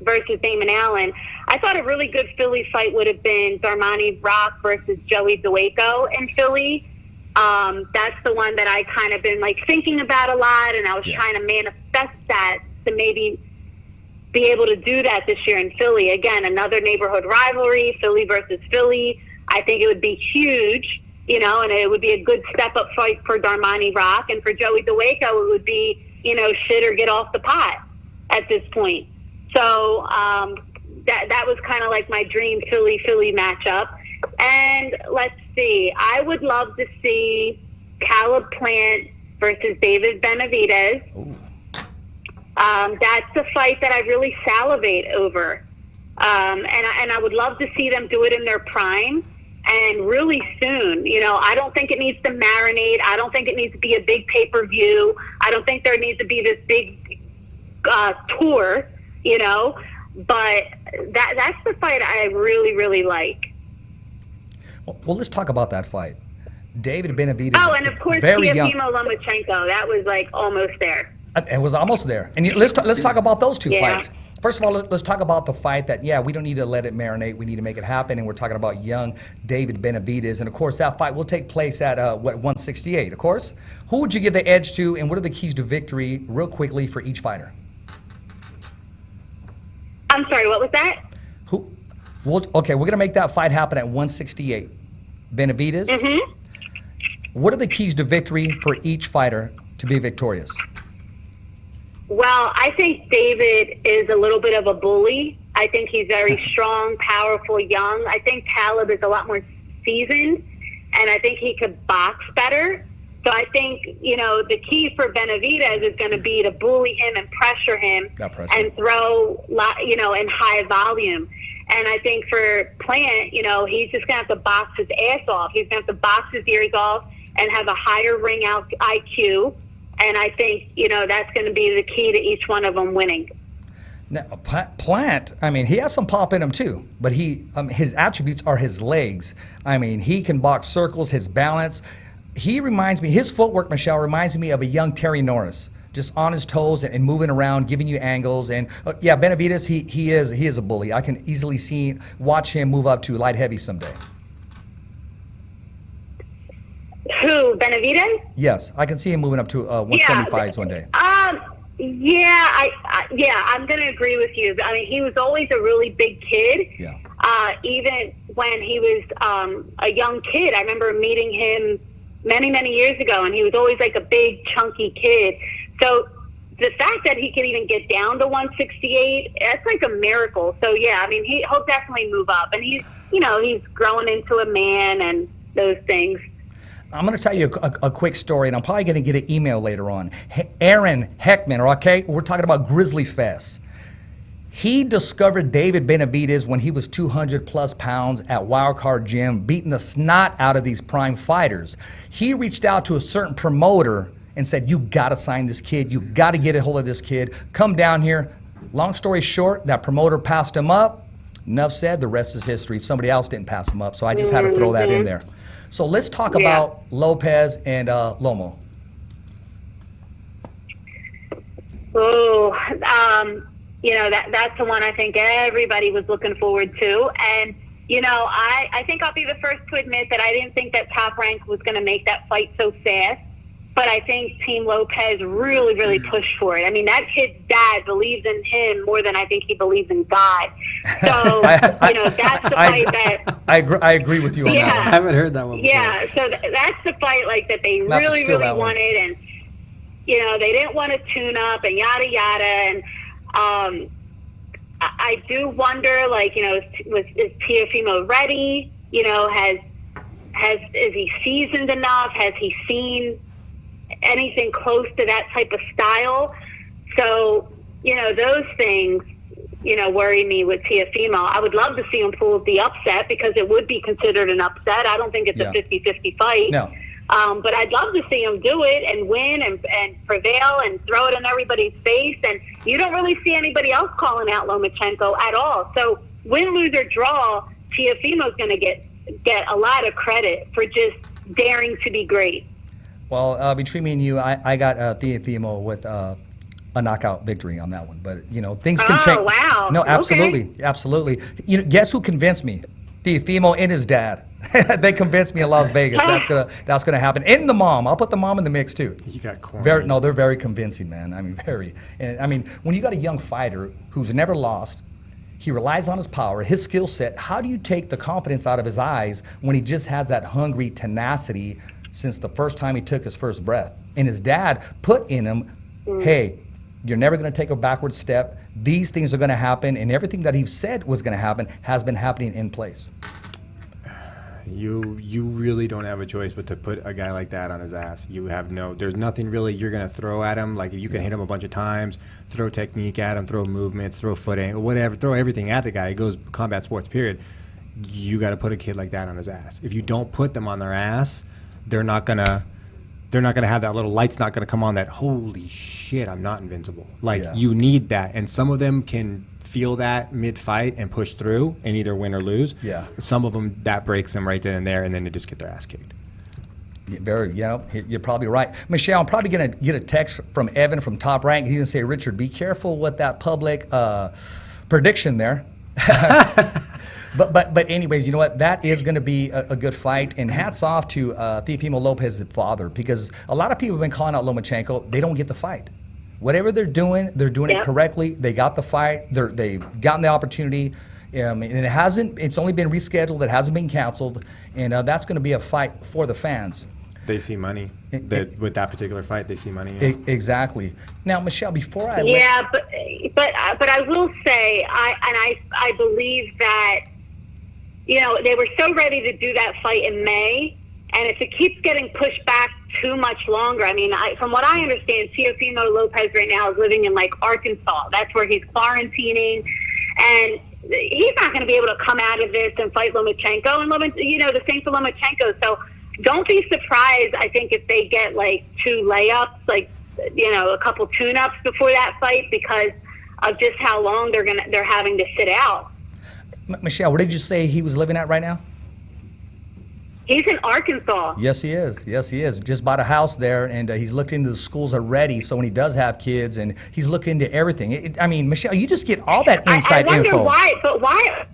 versus Damon Allen, I thought a really good Philly fight would have been Darmani Rock versus Joey Dawejko in Philly. That's the one that I kind of been like thinking about a lot, and I was trying to manifest that to maybe be able to do that this year in Philly. Again, another neighborhood rivalry, Philly versus Philly. I think it would be huge. And it would be a good step-up fight for Darmani Rock. And for Joey Dawejko, it would be, shit or get off the pot at this point. So that was kind of like my dream Philly matchup. And let's see. I would love to see Caleb Plant versus David Benavidez. That's a fight that I really salivate over. And I would love to see them do it in their prime. and really soon. You know, I don't think it needs to marinate. I don't think it needs to be a big pay-per-view. I don't think there needs to be this big tour, you know, but that's the fight I really, really like. Well, let's talk about that fight. David Benavidez. Oh, and of course, very young. Teofimo Lomachenko. That was like almost there. It was almost there. And let's talk about those two Yeah. fights. First of all, let's talk about the fight that, yeah, we don't need to let it marinate. We need to make it happen. And we're talking about young David Benavidez. And, of course, that fight will take place at, 168, of course. Who would you give the edge to, and what are the keys to victory, real quickly, for each fighter? I'm sorry, what was that? Okay, we're going to make that fight happen at 168. Benavidez. Mm-hmm. What are the keys to victory for each fighter to be victorious? Well, I think David is a little bit of a bully. I think he's very strong, powerful, young. I think Talib is a lot more seasoned, and I think he could box better. So I think, you know, the key for Benavidez is going to be to bully him and pressure him and throw, you know, in high volume. And I think for Plant, you know, he's just going to have to box his ass off. He's going to have to box his ears off and have a higher ring out IQ. And I think, you know, that's going to be the key to each one of them winning. Now, Plant, I mean, he has some pop in him too, but his attributes are his legs. I mean, he can box circles, his balance. He reminds me, his footwork, Michelle, reminds me of a young Terry Norris, just on his toes and moving around, giving you angles. And yeah, Benavidez, he is a bully. I can easily watch him move up to light heavy someday. Who, Benavidez? Yes, I can see him moving up to 175s one day. Yeah, I'm going to agree with you. I mean, he was always a really big kid. Yeah. Even when he was a young kid, I remember meeting him many, many years ago, and he was always like a big, chunky kid. So the fact that he can even get down to 168, that's like a miracle. So yeah, I mean, he'll definitely move up, and he's growing into a man and those things. I'm going to tell you a quick story, and I'm probably going to get an email later on. Aaron Heckman, okay? We're talking about Grizzly Fest. He discovered David Benavidez when he was 200-plus pounds at Wildcard Gym, beating the snot out of these prime fighters. He reached out to a certain promoter and said, you got to sign this kid. You got to get a hold of this kid. Come down here. Long story short, that promoter passed him up. Enough said, the rest is history. Somebody else didn't pass him up, so I just had to throw that in there. So let's talk about Lopez and Lomo. Oh, you know, that's the one I think everybody was looking forward to. And, you know, I think I'll be the first to admit that I didn't think that Top Rank was going to make that fight so fast. But I think Team Lopez really, really pushed for it. I mean, that kid's dad believes in him more than I think he believes in God. So, you know, that's the fight that... I agree with you on that one. I haven't heard that one before. Yeah, so that's the fight, like, that they really, really wanted. And, you know, they didn't want to tune up and yada, yada. And I do wonder, like, you know, is Teofimo ready? You know, is he seasoned enough? Has he seen anything close to that type of style? So, you know, those things, you know, worry me with Teofimo. I would love to see him pull the upset because it would be considered an upset. I don't think it's a 50-50 fight. No. But I'd love to see him do it and win and prevail and throw it in everybody's face. And you don't really see anybody else calling out Lomachenko at all. So win, lose, or draw, Teofimo's going to get a lot of credit for just daring to be great. Well, between me and you, I got Teofimo with a knockout victory on that one. But, you know, things can change. Oh, wow. No, absolutely. Okay. Absolutely. You know, guess who convinced me? Teofimo and his dad. They convinced me in Las Vegas. That's gonna happen. And the mom. I'll put the mom in the mix, too. You got corny. No, they're very convincing, man. I mean, very. And, I mean, when you got a young fighter who's never lost, he relies on his power, his skill set, how do you take the confidence out of his eyes when he just has that hungry tenacity since the first time he took his first breath? And his dad put in him, hey, you're never going to take a backward step. These things are going to happen, and everything that he said was going to happen has been happening in place. You really don't have a choice but to put a guy like that on his ass. There's nothing really you're going to throw at him. Like, you can hit him a bunch of times, throw technique at him, throw movements, throw footing, whatever, throw everything at the guy. He goes combat sports, period. you got to put a kid like that on his ass. If you don't put them on their ass, they're not gonna have that little light's not gonna come on that, holy shit, I'm not invincible. Like, you need that. And some of them can feel that mid-fight and push through and either win or lose. Yeah. Some of them, that breaks them right then and there, and then they just get their ass kicked. You're probably right. Michelle, I'm probably going to get a text from Evan from Top Rank. He's going to say, Richard, be careful with that public prediction there. But anyways, you know what? That is going to be a good fight. And hats off to Teofimo Lopez's father, because a lot of people have been calling out Lomachenko. They don't get the fight. Whatever they're doing it correctly. They got the fight. They've gotten the opportunity. And it's only been rescheduled. It hasn't been canceled. And that's going to be a fight for the fans. They see money. With that particular fight, they see money. Exactly. Now, Michelle, before I but I will say, I believe that, you know, they were so ready to do that fight in May, and if it keeps getting pushed back too much longer, I mean, from what I understand, Teofimo Lopez right now is living in, like, Arkansas. That's where he's quarantining, and he's not going to be able to come out of this and fight Lomachenko, and you know, the same for Lomachenko. So don't be surprised, I think, if they get like 2 layups, like, you know, a couple tune-ups before that fight, because of just how long they're having to sit out. Michelle, where did you say he was living at right now? He's in Arkansas. Yes, he is. Yes, he is. Just bought a house there, and he's looked into the schools already. So when he does have kids, and he's looking into everything. I mean, Michelle, you just get all that inside info. I wonder why, but why?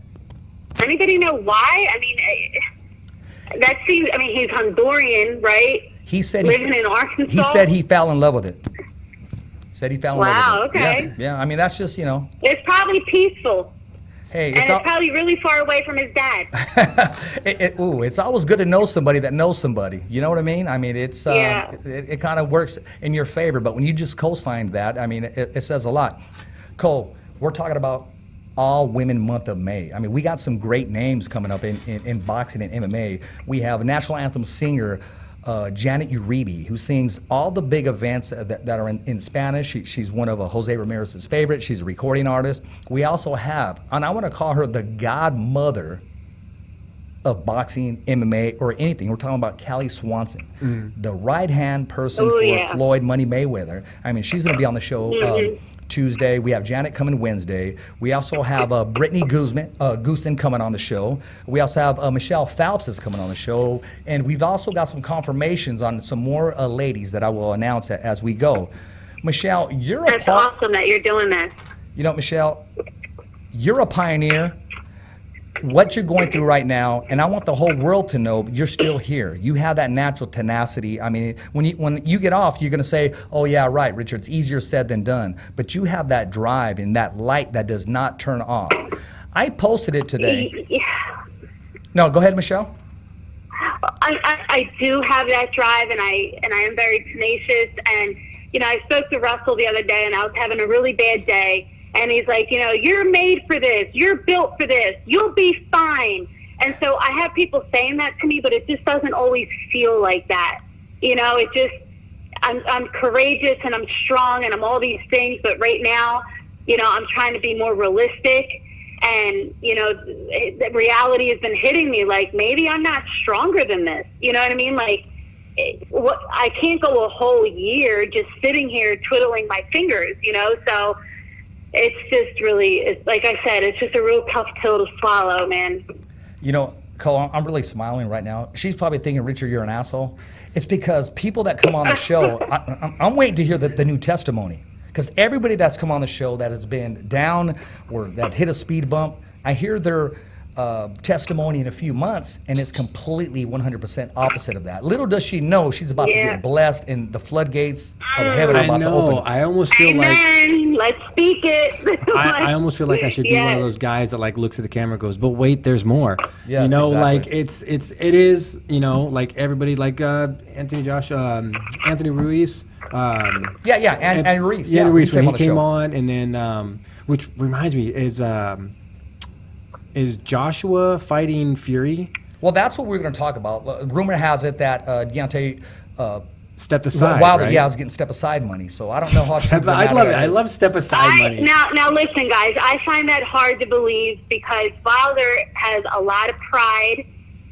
Anybody know why? I mean, that seems. I mean, he's Honduran, right? He said living in Arkansas. He said he fell in love with it. Said he fell in love with it. Wow. Okay. Yeah. I mean, that's just, you know. It's probably peaceful. Hey, it's probably really far away from his dad. It's always good to know somebody that knows somebody. You know what I mean? I mean, it's it kind of works in your favor. But when you just co-signed that, I mean, it says a lot. Cole, we're talking about All Women Month of May. I mean, we got some great names coming up in boxing and MMA. We have a national anthem singer, Janet Uribe, who sings all the big events that are in Spanish. She's one of Jose Ramirez's favorites. She's a recording artist. We also have, and I want to call her the godmother of boxing, MMA, or anything. We're talking about Callie Swanson, the right-hand person for Floyd Money Mayweather. I mean, she's going to be on the show Tuesday. We have Janet coming Wednesday. We also have Brittany Goosen coming on the show. We also have Michelle Phelps is coming on the show. And we've also got some confirmations on some more ladies that I will announce as we go. Michelle, That's awesome that you're doing this. You know, Michelle, you're a pioneer. What you're going through right now, and I want the whole world to know you're still here. You have that natural tenacity. I mean, when you get off, you're going to say, oh, yeah, right, Richard, it's easier said than done. But you have that drive and that light that does not turn off. I posted it today. No, go ahead, Michelle. I do have that drive, and I am very tenacious. And, you know, I spoke to Russell the other day, and I was having a really bad day. And he's like, you know, you're made for this. You're built for this. You'll be fine. And so I have people saying that to me, but it just doesn't always feel like that. You know, it just, I'm courageous and I'm strong and I'm all these things. But right now, you know, I'm trying to be more realistic. And, you know, the reality has been hitting me like, maybe I'm not stronger than this. You know what I mean? Like, I can't go a whole year just sitting here twiddling my fingers, you know? So it's just really, like I said, it's just a real tough pill to swallow, man. You know, Cole, I'm really smiling right now. She's probably thinking, Richard, you're an asshole. It's because people that come on the show, I'm waiting to hear the new testimony. Because everybody that's come on the show that has been down or that hit a speed bump, I hear their testimony in a few months, and it's completely 100% opposite of that. Little does she know she's about to get blessed, and the floodgates of heaven are about to open. I almost feel Let's speak it. I almost feel like I should be one of those guys that like looks at the camera and goes, but wait, there's more. Yes, you know, exactly. like it is, you know, like everybody, like Anthony Ruiz. And Ruiz. Yeah, Ruiz when he came on, and then which reminds me is Joshua fighting Fury? Well, that's what we're going to talk about. Rumor has it that Deontay stepped aside. While right? I was getting step aside money, so I don't know how. I love it. I love step aside money. Now listen, guys. I find that hard to believe because Wilder has a lot of pride,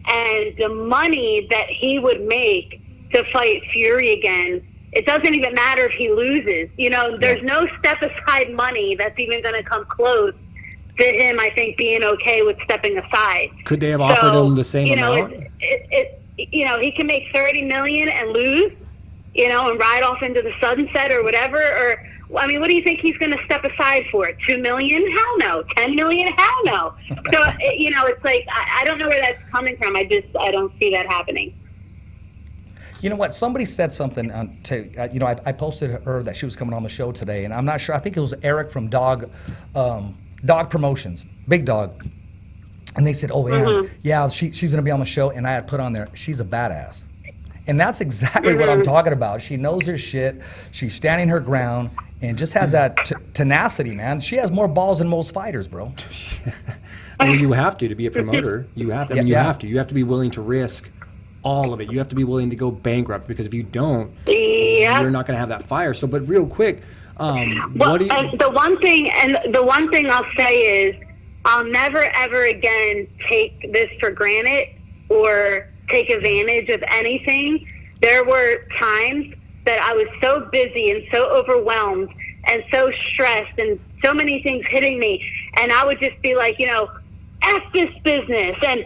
and the money that he would make to fight Fury again, it doesn't even matter if he loses. You know, there's no step aside money that's even going to come close to him, I think, being okay with stepping aside. Could they have offered him the same amount? You know, he can make $30 million and lose, you know, and ride off into the sunset or whatever. Or, I mean, what do you think he's going to step aside for? $2 million? Hell no. $10 million? Hell no. So, you know, it's like, I don't know where that's coming from. I don't see that happening. You know what? Somebody said something you know, I posted her that she was coming on the show today, and I'm not sure. I think it was Eric from Dog Promotions, Big Dog. And they said, yeah, she's going to be on the show. And I had put on there, she's a badass. And that's exactly what I'm talking about. She knows her shit. She's standing her ground and just has that tenacity, man. She has more balls than most fighters, bro. Well, you have to be a promoter. You have to. I mean, you have to. You have to be willing to risk all of it. You have to be willing to go bankrupt, because if you don't, you're not going to have that fire. So, but real quick, what do you... The one thing I'll say is, I'll never ever again take this for granted or take advantage of anything. There were times that I was so busy and so overwhelmed and so stressed and so many things hitting me, and I would just be like, you know, F this business, and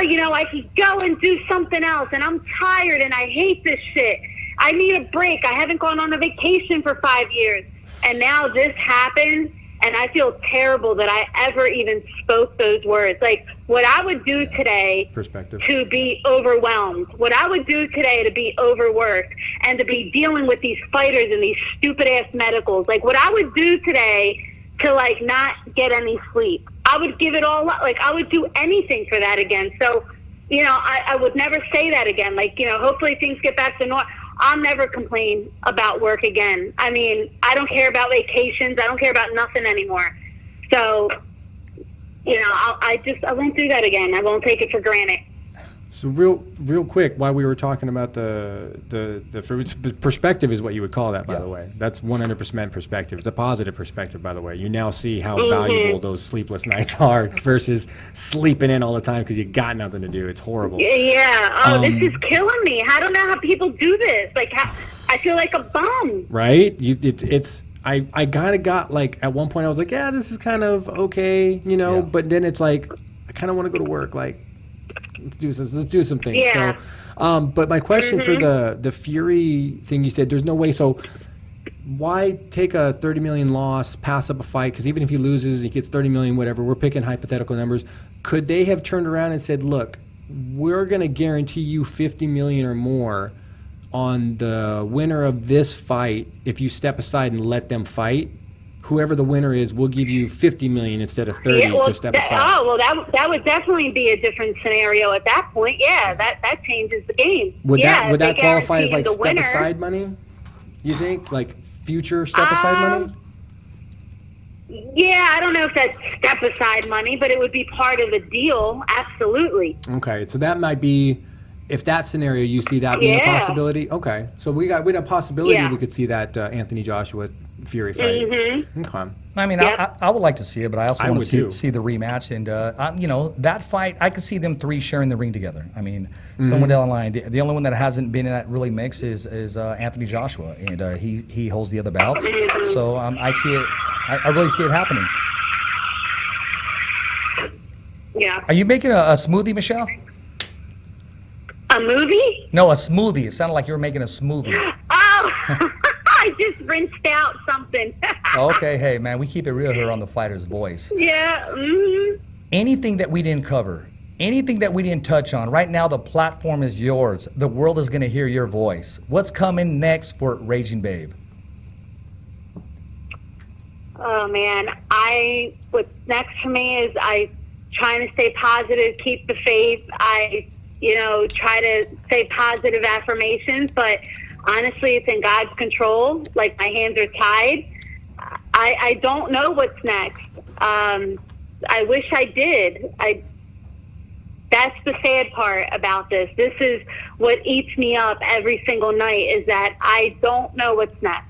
you know, I could go and do something else, and I'm tired and I hate this shit. I need a break. I haven't gone on a vacation for 5 years. And now this happened, and I feel terrible that I ever even spoke those words. Like, what I would do today to be overwhelmed, what I would do today to be overworked, and to be dealing with these fighters and these stupid-ass medicals, like, what I would do today to, like, not get any sleep, I would give it all up. Like, I would do anything for that again. So, you know, I would never say that again. Like, you know, hopefully things get back to normal. I'll never complain about work again. I mean, I don't care about vacations. I don't care about nothing anymore. So, you know, I won't do that again. I won't take it for granted. So real quick, while we were talking about the perspective is what you would call that, by the way. That's 100% perspective. It's a positive perspective, by the way. You now see how valuable those sleepless nights are versus sleeping in all the time because you got nothing to do. It's horrible. Yeah. Oh, this is killing me. I don't know how people do this. Like, I feel like a bum. Right? I kind of got, like, at one point I was like, yeah, this is kind of okay, you know, but then it's like, I kind of want to go to work, like, let's do some things. Yeah. So, but my question for the Fury thing, you said there's no way. So why take a 30 million loss, pass up a fight? Because even if he loses, he gets 30 million, whatever. We're picking hypothetical numbers. Could they have turned around and said, look, we're going to guarantee you 50 million or more on the winner of this fight if you step aside and let them fight? Whoever the winner is, we'll give you 50 million instead of 30 to step aside. Oh, well, that would definitely be a different scenario at that point. Yeah, that changes the game. Would that qualify as like step aside money? You think, like future step aside money? Yeah, I don't know if that's step aside money, but it would be part of the deal. Absolutely. Okay, so that might be, if that scenario you see that being a possibility. Okay, so we got a possibility we could see that Anthony Joshua Fury fight. Okay. I mean, I would like to see it, but I also want to see the rematch. And, you know, that fight, I could see them three sharing the ring together. I mean, somewhere down the line. The only one that hasn't been in that really mix is Anthony Joshua, and he holds the other belts. So I see it. I really see it happening. Yeah. Are you making a smoothie, Michelle? A movie? No, a smoothie. It sounded like you were making a smoothie. Oh, I just rinsed out something. Okay, hey, man, we keep it real here on The Fighter's Voice. Yeah. Anything that we didn't cover, anything that we didn't touch on, right now the platform is yours. The world is going to hear your voice. What's coming next for Raging Babe? Oh, man. What's next for me is trying to stay positive, keep the faith. Try to say positive affirmations, but honestly, it's in God's control. Like, my hands are tied. I don't know what's next. I wish I did. That's the sad part about this. This is what eats me up every single night, is that I don't know what's next.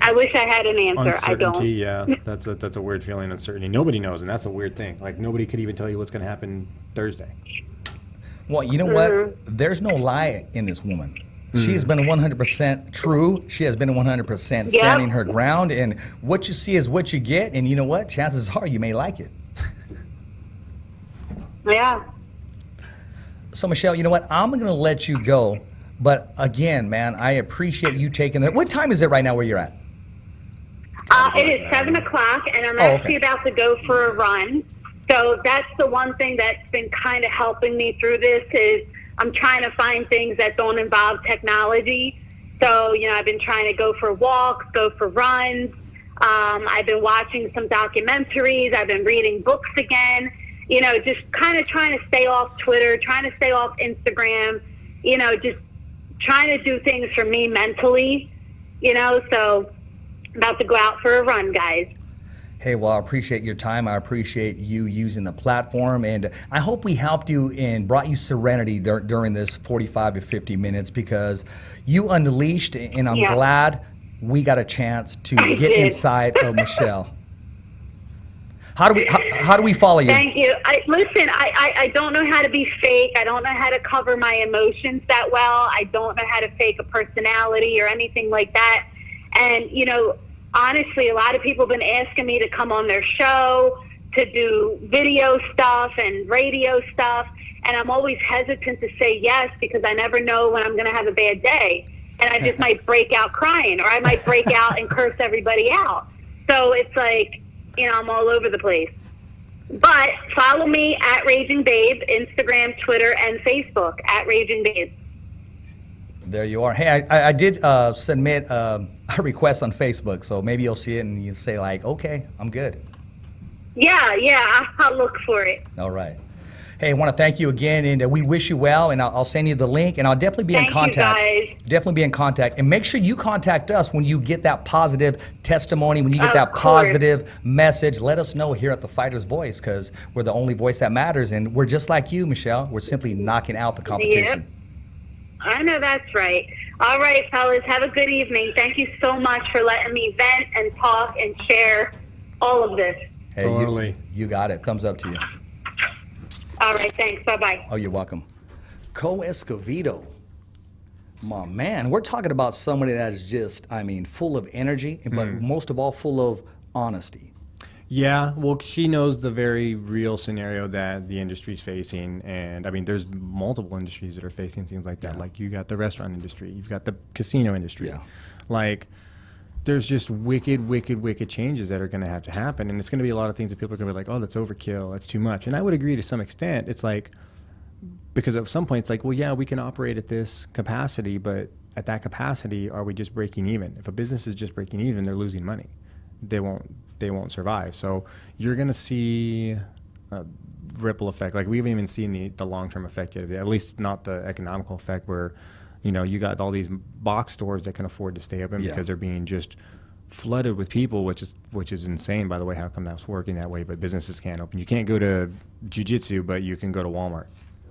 I wish I had an answer. Uncertainty, I don't. yeah. That's a weird feeling, uncertainty. Nobody knows, and that's a weird thing. Like, nobody could even tell you what's going to happen Thursday. Well, you know what? There's no lie in this woman. She has been 100% true. She has been 100% standing her ground. And what you see is what you get. And you know what? Chances are you may like it. Yeah. So, Michelle, you know what? I'm going to let you go. But again, man, I appreciate you taking that. What time is it right now where you're at? It is 7 o'clock, and I'm actually about to go for a run. So that's the one thing that's been kind of helping me through this, is I'm trying to find things that don't involve technology. So, you know, I've been trying to go for walks, go for runs. I've been watching some documentaries. I've been reading books again. You know, just kind of trying to stay off Twitter, trying to stay off Instagram, you know, just trying to do things for me mentally, you know. So about to go out for a run, guys. Hey, well, I appreciate your time. I appreciate you using the platform. And I hope we helped you and brought you serenity during this 45 to 50 minutes, because you unleashed, and I'm glad we got a chance to get inside of Michelle. How do we follow you? Thank you. I don't know how to be fake. I don't know how to cover my emotions that well. I don't know how to fake a personality or anything like that. And, you know, honestly, a lot of people have been asking me to come on their show, to do video stuff and radio stuff. And I'm always hesitant to say yes, because I never know when I'm going to have a bad day. And I just might break out crying, or I might break out and curse everybody out. So it's like, you know, I'm all over the place. But follow me at Raging Babe, Instagram, Twitter, and Facebook at Raging Babe. There you are. Hey, I did submit a request on Facebook, so maybe you'll see it and you say like, okay, I'm good. Yeah, I'll look for it. All right. Hey, I want to thank you again, and we wish you well, and I'll send you the link, and I'll definitely be in contact. You guys. Definitely be in contact, and make sure you contact us when you get that positive testimony, when you get that positive message. Let us know here at the Fighter's Voice, because we're the only voice that matters, and we're just like you, Michelle. We're simply knocking out the competition. Yep. I know that's right. All right, fellas, have a good evening. Thank you so much for letting me vent and talk and share all of this. Hey, Totally. You got it. Thumbs up to you. All right, thanks. Bye-bye. Oh, you're welcome. ESCOVEDO. My man, we're talking about somebody that's just, I mean, full of energy, but most of all, full of honesty. Yeah, well, she knows the very real scenario that the industry's facing, and I mean, there's multiple industries that are facing things like that. Like, you got the restaurant industry, you've got the casino industry. Yeah. Like, there's just wicked changes that are going to have to happen, and it's going to be a lot of things that people are going to be like, oh, that's overkill, that's too much. And I would agree to some extent. It's like, because at some point, it's like, well, yeah, we can operate at this capacity, but at that capacity, are we just breaking even? If a business is just breaking even, they're losing money. They won't survive. So you're going to see a ripple effect. Like, we haven't even seen the long-term effect yet, at least not the economical effect where, you know, you got all these box stores that can afford to stay open because they're being just flooded with people, which is insane, by the way. How come that's working that way? But businesses can't open. You can't go to jiu-jitsu, but you can go to Walmart.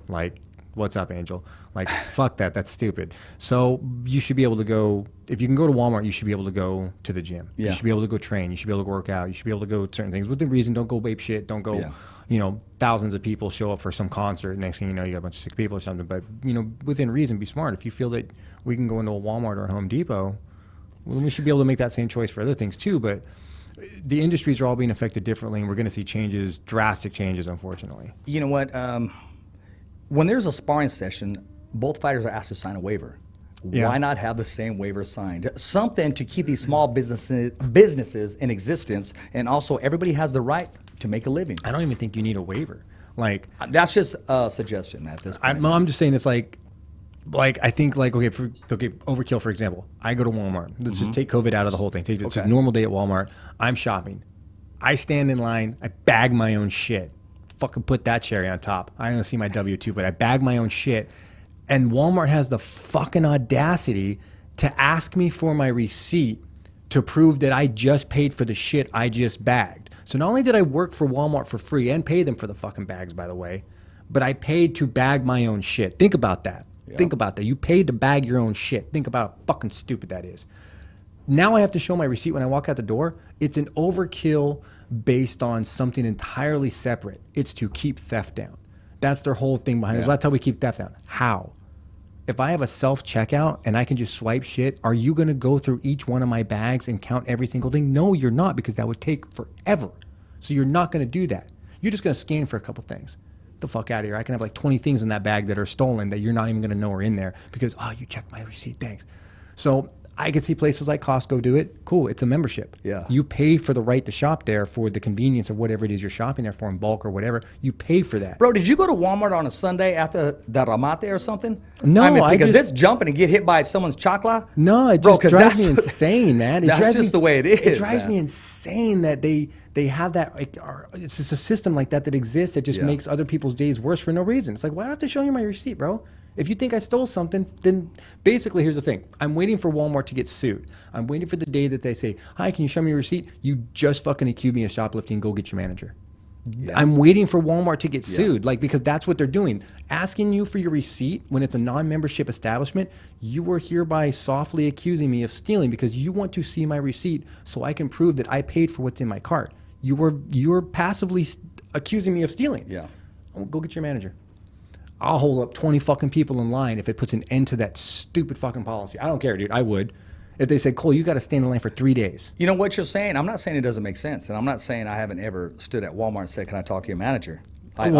Like, what's up, Angel? Like, fuck that. That's stupid. So you should be able to go, if you can go to Walmart, you should be able to go to the gym. Yeah. You should be able to go train. You should be able to work out. You should be able to go certain things within reason. Don't go ape shit. Don't go, you know, thousands of people show up for some concert. Next thing you know, you got a bunch of sick people or something. But, you know, within reason, be smart. If you feel that we can go into a Walmart or a Home Depot, well, we should be able to make that same choice for other things too. But the industries are all being affected differently, and we're going to see changes, drastic changes, unfortunately. You know what? When there's a sparring session, both fighters are asked to sign a waiver. Yeah. Why not have the same waiver signed? Something to keep these small businesses in existence, and also everybody has the right to make a living. I don't even think you need a waiver. Like, that's just a suggestion at this point. I'm just saying, it's like I think, like, okay, overkill, for example. I go to Walmart. Let's just take COVID out of the whole thing. Take just a normal day at Walmart. I'm shopping. I stand in line. I bag my own shit. Fucking put that cherry on top. I don't see my W-2, but I bag my own shit. And Walmart has the fucking audacity to ask me for my receipt to prove that I just paid for the shit I just bagged. So not only did I work for Walmart for free and pay them for the fucking bags, by the way, but I paid to bag my own shit. Think about that. Yeah. Think about that. You paid to bag your own shit. Think about how fucking stupid that is. Now I have to show my receipt when I walk out the door. It's an overkill based on something entirely separate. It's to keep theft down. That's their whole thing behind it. That's how we keep theft down. How? If I have a self-checkout and I can just swipe shit, are you going to go through each one of my bags and count every single thing? No, you're not, because that would take forever. So you're not going to do that. You're just going to scan for a couple things. The fuck out of here. I can have like 20 things in that bag that are stolen that you're not even going to know are in there because, oh, you checked my receipt, thanks. So I could see places like Costco do it. Cool, it's a membership. Yeah. You pay for the right to shop there for the convenience of whatever it is you're shopping there for in bulk or whatever. You pay for that. Bro, did you go to Walmart on a Sunday after the Ramate or something? No, I mean, because it's jumping and get hit by someone's chakla. No, it just drives me insane, man. That's just the way it is. It drives me insane that they have that. Like, it's just a system like that exists that just makes other people's days worse for no reason. It's like, why do I have to show you my receipt, bro? If you think I stole something, then basically here's the thing. I'm waiting for Walmart to get sued. I'm waiting for the day that they say, hi, can you show me your receipt? You just fucking accused me of shoplifting. Go get your manager. Yeah. I'm waiting for Walmart to get sued, like, because that's what they're doing. Asking you for your receipt when it's a non-membership establishment, you are hereby softly accusing me of stealing because you want to see my receipt so I can prove that I paid for what's in my cart. You are passively accusing me of stealing. Yeah. Go get your manager. I'll hold up 20 fucking people in line if it puts an end to that stupid fucking policy. I don't care, dude. I would. If they said, Cole, you got to stay in the line for 3 days. You know what you're saying? I'm not saying it doesn't make sense. And I'm not saying I haven't ever stood at Walmart and said, can I talk to your manager? But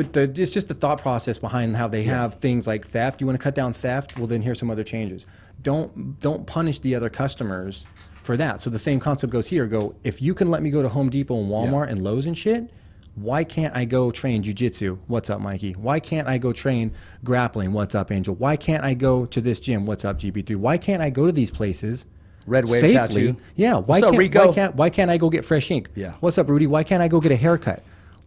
it's just the thought process behind how they have things like theft. You want to cut down theft? Well, then here's some other changes. Don't punish the other customers for that. So the same concept goes here. If you can let me go to Home Depot and Walmart and Lowe's and shit, why can't I go train jiu-jitsu? What's up, Mikey? Why can't I go train grappling? What's up, Angel? Why can't I go to this gym? What's up, GB3? Why can't I go to these places Red Wave safely? Tattoo. Yeah. Why can't I go get fresh ink? Yeah. What's up, Rudy? Why can't I go get a haircut?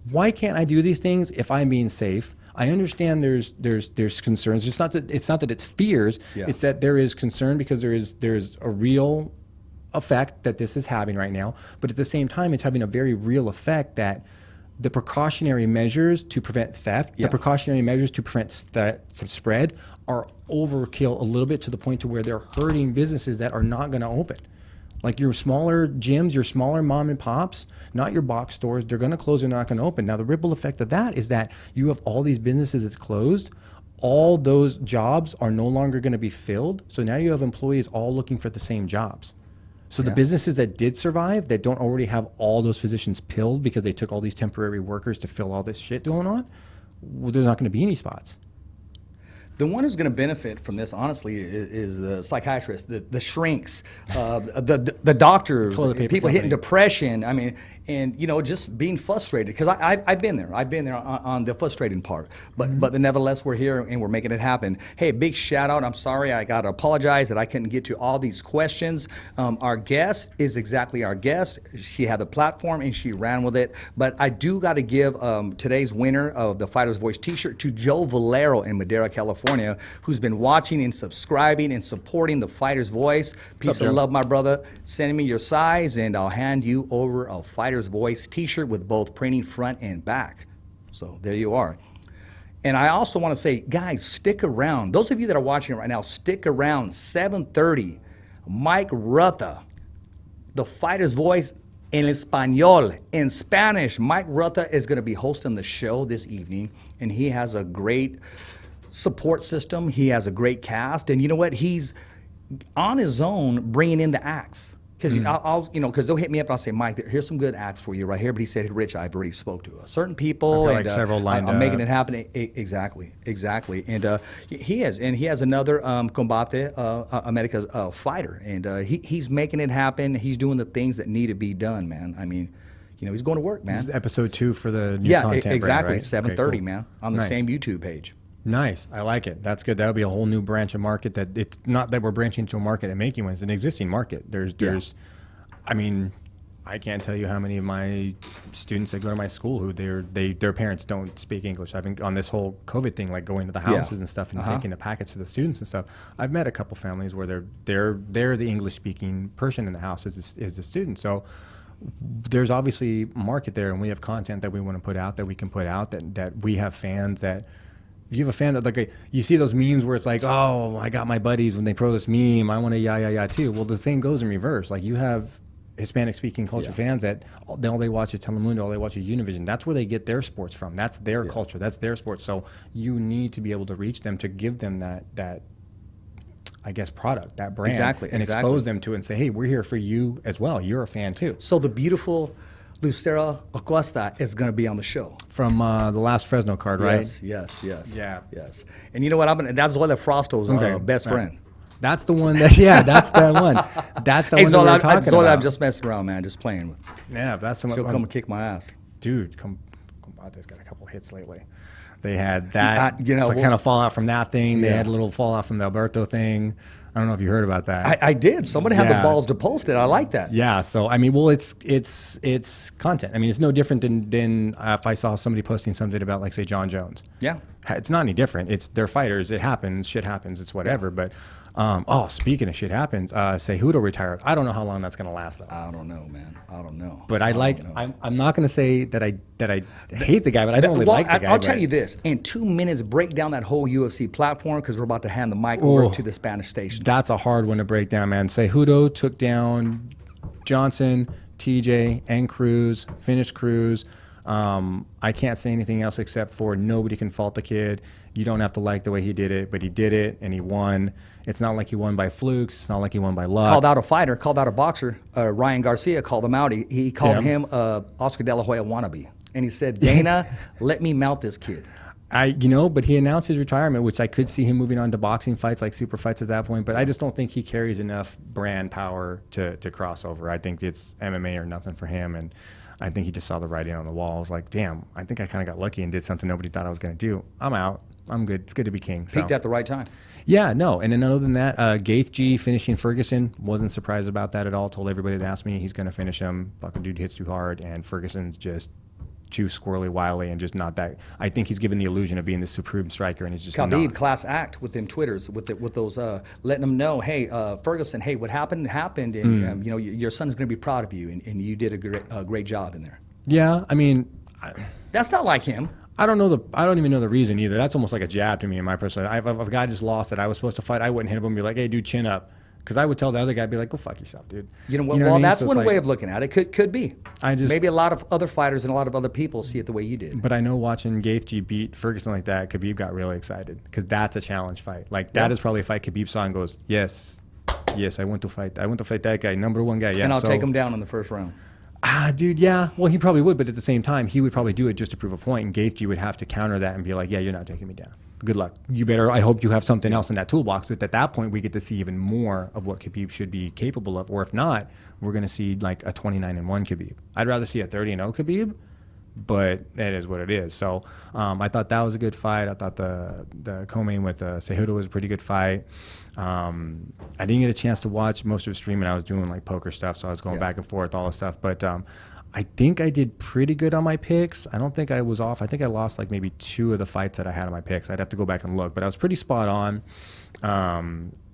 Why can't I do these things if I'm being safe? I understand there's concerns. It's not that it's fears. Yeah. It's that there is concern because there's a real effect that this is having right now. But at the same time, it's having a very real effect that the precautionary measures to prevent theft, the precautionary measures to prevent spread are overkill a little bit to the point to where they're hurting businesses that are not going to open. Like your smaller gyms, your smaller mom and pops, not your box stores, they're going to close and they're not going to open. Now, the ripple effect of that is that you have all these businesses that's closed. All those jobs are no longer going to be filled. So now you have employees all looking for the same jobs. So the businesses that did survive, that don't already have all those positions filled because they took all these temporary workers to fill all this shit going on, well, there's not going to be any spots. The one who's going to benefit from this, honestly, is the psychiatrist, the shrinks, the doctors, people hitting depression. I mean, and just being frustrated because I've been there. I've been there on the frustrating part. But nevertheless, we're here and we're making it happen. Hey, big shout out. I'm sorry, I got to apologize that I couldn't get to all these questions. Our guest is exactly our guest. She had the platform and she ran with it. But I do got to give today's winner of the Fighter's Voice T-shirt to Joe Valero in Madera, California, who's been watching and subscribing and supporting the Fighter's Voice. Peace of love, my brother. Send me your size and I'll hand you over a Fighter's Voice T-shirt with both printing front and back. So there you are. And I also want to say, guys, stick around. Those of you that are watching right now, stick around. 7:30, Mike Rutha, the Fighter's Voice en español, in Spanish. Mike Rutha is going to be hosting the show this evening, and he has a great support system. He has a great cast, and you know what? He's on his own bringing in the acts. Because because they'll hit me up and I'll say, Mike, here's some good acts for you right here. But he said, hey, Rich, I've already spoke to certain people. Like several lined I'm making it happen. Exactly. And he has another Combate America's fighter, and he's making it happen. He's doing the things that need to be done, man. I mean, he's going to work, man. This is episode 2 for the new content. Exactly. Brand, right? 7:30, okay, cool. Man, on the same YouTube page. Nice. I like it. That's good. That'll be a whole new branch of market that it's not that we're branching into a market and making one. It's an existing market. I mean, I can't tell you how many of my students that go to my school who their parents don't speak English. I've been on this whole COVID thing, like going to the houses and stuff and taking the packets to the students and stuff. I've met a couple families where they're the English speaking person in the house as a student. So there's obviously market there, and we have content that we want to put out, that we can put out, that we have fans that. If you have a fan that you see those memes where it's like, oh, I got my buddies when they pro this meme, I want to yeah too. Well, the same goes in reverse. Like you have Hispanic speaking culture fans that all they watch is Telemundo, all they watch is Univision. That's where they get their sports from. That's their culture. That's their sport. So you need to be able to reach them to give them that I guess product, that brand, and expose them to it and say, hey, we're here for you as well. You're a fan too. So the beautiful Lucero Acosta is going to be on the show. From the last Fresno card, right? Yes. Yeah. Yes. And you know what? That's Zoila Frosto's best friend. That's the one that's that one. That's the one that we're talking about. I'm just messing around, man, just playing. Yeah, that's the one. She'll come and kick my ass. Dude, Combate's got a couple hits lately. They had that, kind of fallout from that thing. They had a little fallout from the Alberto thing. I don't know if you heard about that. I did. Somebody had the balls to post it. I like that. Yeah. So I mean, well, it's content. I mean, it's no different than if I saw somebody posting something about, like, say, John Jones. Yeah. It's not any different. They're fighters. It happens. Shit happens. It's whatever. But speaking of shit happens, Cejudo retired. I don't know how long that's going to last, though. I don't know, man. I don't know. But I'm not going to say that I hate the guy, but I don't really like the guy. I'll tell you this. In 2 minutes, break down that whole UFC platform, because we're about to hand the mic over to the Spanish station. That's a hard one to break down, man. Cejudo took down Johnson, TJ, and Cruz, finished Cruz. I can't say anything else except for nobody can fault the kid. You don't have to like the way he did it, but he did it, and he won. It's not like he won by flukes. It's not like he won by luck. Called out a fighter, called out a boxer. Ryan Garcia called him out. He called him Oscar De La Hoya wannabe. And he said, Dana, let me mount this kid. But he announced his retirement, which I could see him moving on to boxing fights, like super fights at that point. But I just don't think he carries enough brand power to cross over. I think it's MMA or nothing for him. And I think he just saw the writing on the wall. I was like, damn, I think I kind of got lucky and did something nobody thought I was going to do. I'm out. I'm good. It's good to be king. Peaked at the right time. Yeah, no. And then other than that, Gaethje finishing Ferguson, wasn't surprised about that at all. Told everybody that asked me, he's going to finish him. Fucking dude hits too hard. And Ferguson's just too squirrely, wily, and just not that. I think he's given the illusion of being this supreme striker, and he's just Khabib, not. class act with them Twitters, with those letting them know, hey, Ferguson, hey, what happened, and your son's going to be proud of you, and you did a great job in there. Yeah, I mean, that's not like him. I don't even know the reason either. That's almost like a jab to me in my personal life. If a guy just lost that I was supposed to fight, I wouldn't hit him and be like, hey, dude, chin up. Because I would tell the other guy, I'd be like, go fuck yourself, dude. That's one way of looking at it. Could be. Maybe a lot of other fighters and a lot of other people see it the way you did. But I know watching Gaethje beat Ferguson like that, Khabib got really excited because that's a challenge fight. Like that is probably a fight Khabib saw and goes, yes, I want to fight. I want to fight that guy, number one guy. Yeah, and I'll take him down in the first round. Dude, yeah. Well, he probably would, but at the same time, he would probably do it just to prove a point, and Gaethje would have to counter that and be like, yeah, you're not taking me down. Good luck. I hope you have something else in that toolbox. That at that point, we get to see even more of what Khabib should be capable of. Or if not, we're going to see like a 29-1 Khabib. I'd rather see a 30-0 Khabib, but it is what it is. So I thought that was a good fight. I thought the co-main with Cejudo was a pretty good fight. I didn't get a chance to watch most of his streaming. I was doing like poker stuff, so I was going back and forth, all this stuff. But I think I did pretty good on my picks. I don't think I was off. I think I lost like maybe 2 of the fights that I had on my picks. I'd have to go back and look, but I was pretty spot on.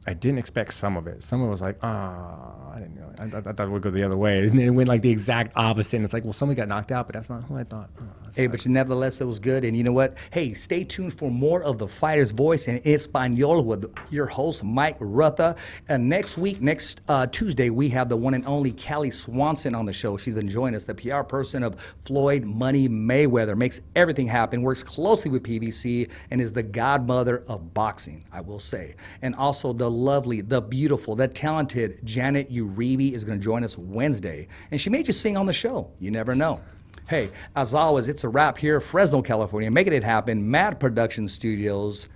I didn't expect some of it. Some of it was like, I didn't know. I thought it would go the other way. And it went like the exact opposite. And it's like, well, somebody got knocked out, but that's not who I thought. Hey, but nevertheless, it was good. And you know what? Hey, stay tuned for more of The Fighter's Voice in Espanol with your host, Mike Rutha. And next Tuesday, we have the one and only Callie Swanson on the show. She's been joining us, the PR person of Floyd Money Mayweather. Makes everything happen, works closely with PBC, and is the godmother of boxing, I will say. And also the lovely, the beautiful, the talented Janet Uribe is going to join us Wednesday. And she may just sing on the show. You never know. Hey, as always, it's a wrap here, Fresno, California. Making it happen, Mad Production Studios.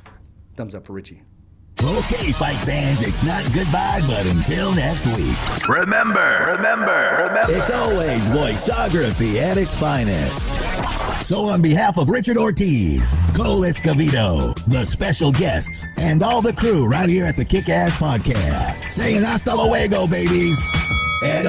Thumbs up for Richie. Okay, fight fans, it's not goodbye, but until next week. Remember. It's always voiceography at its finest. So on behalf of Richard Ortiz, Cole Escovedo, the special guests, and all the crew right here at the Kick-Ass Podcast, saying hasta luego, babies. And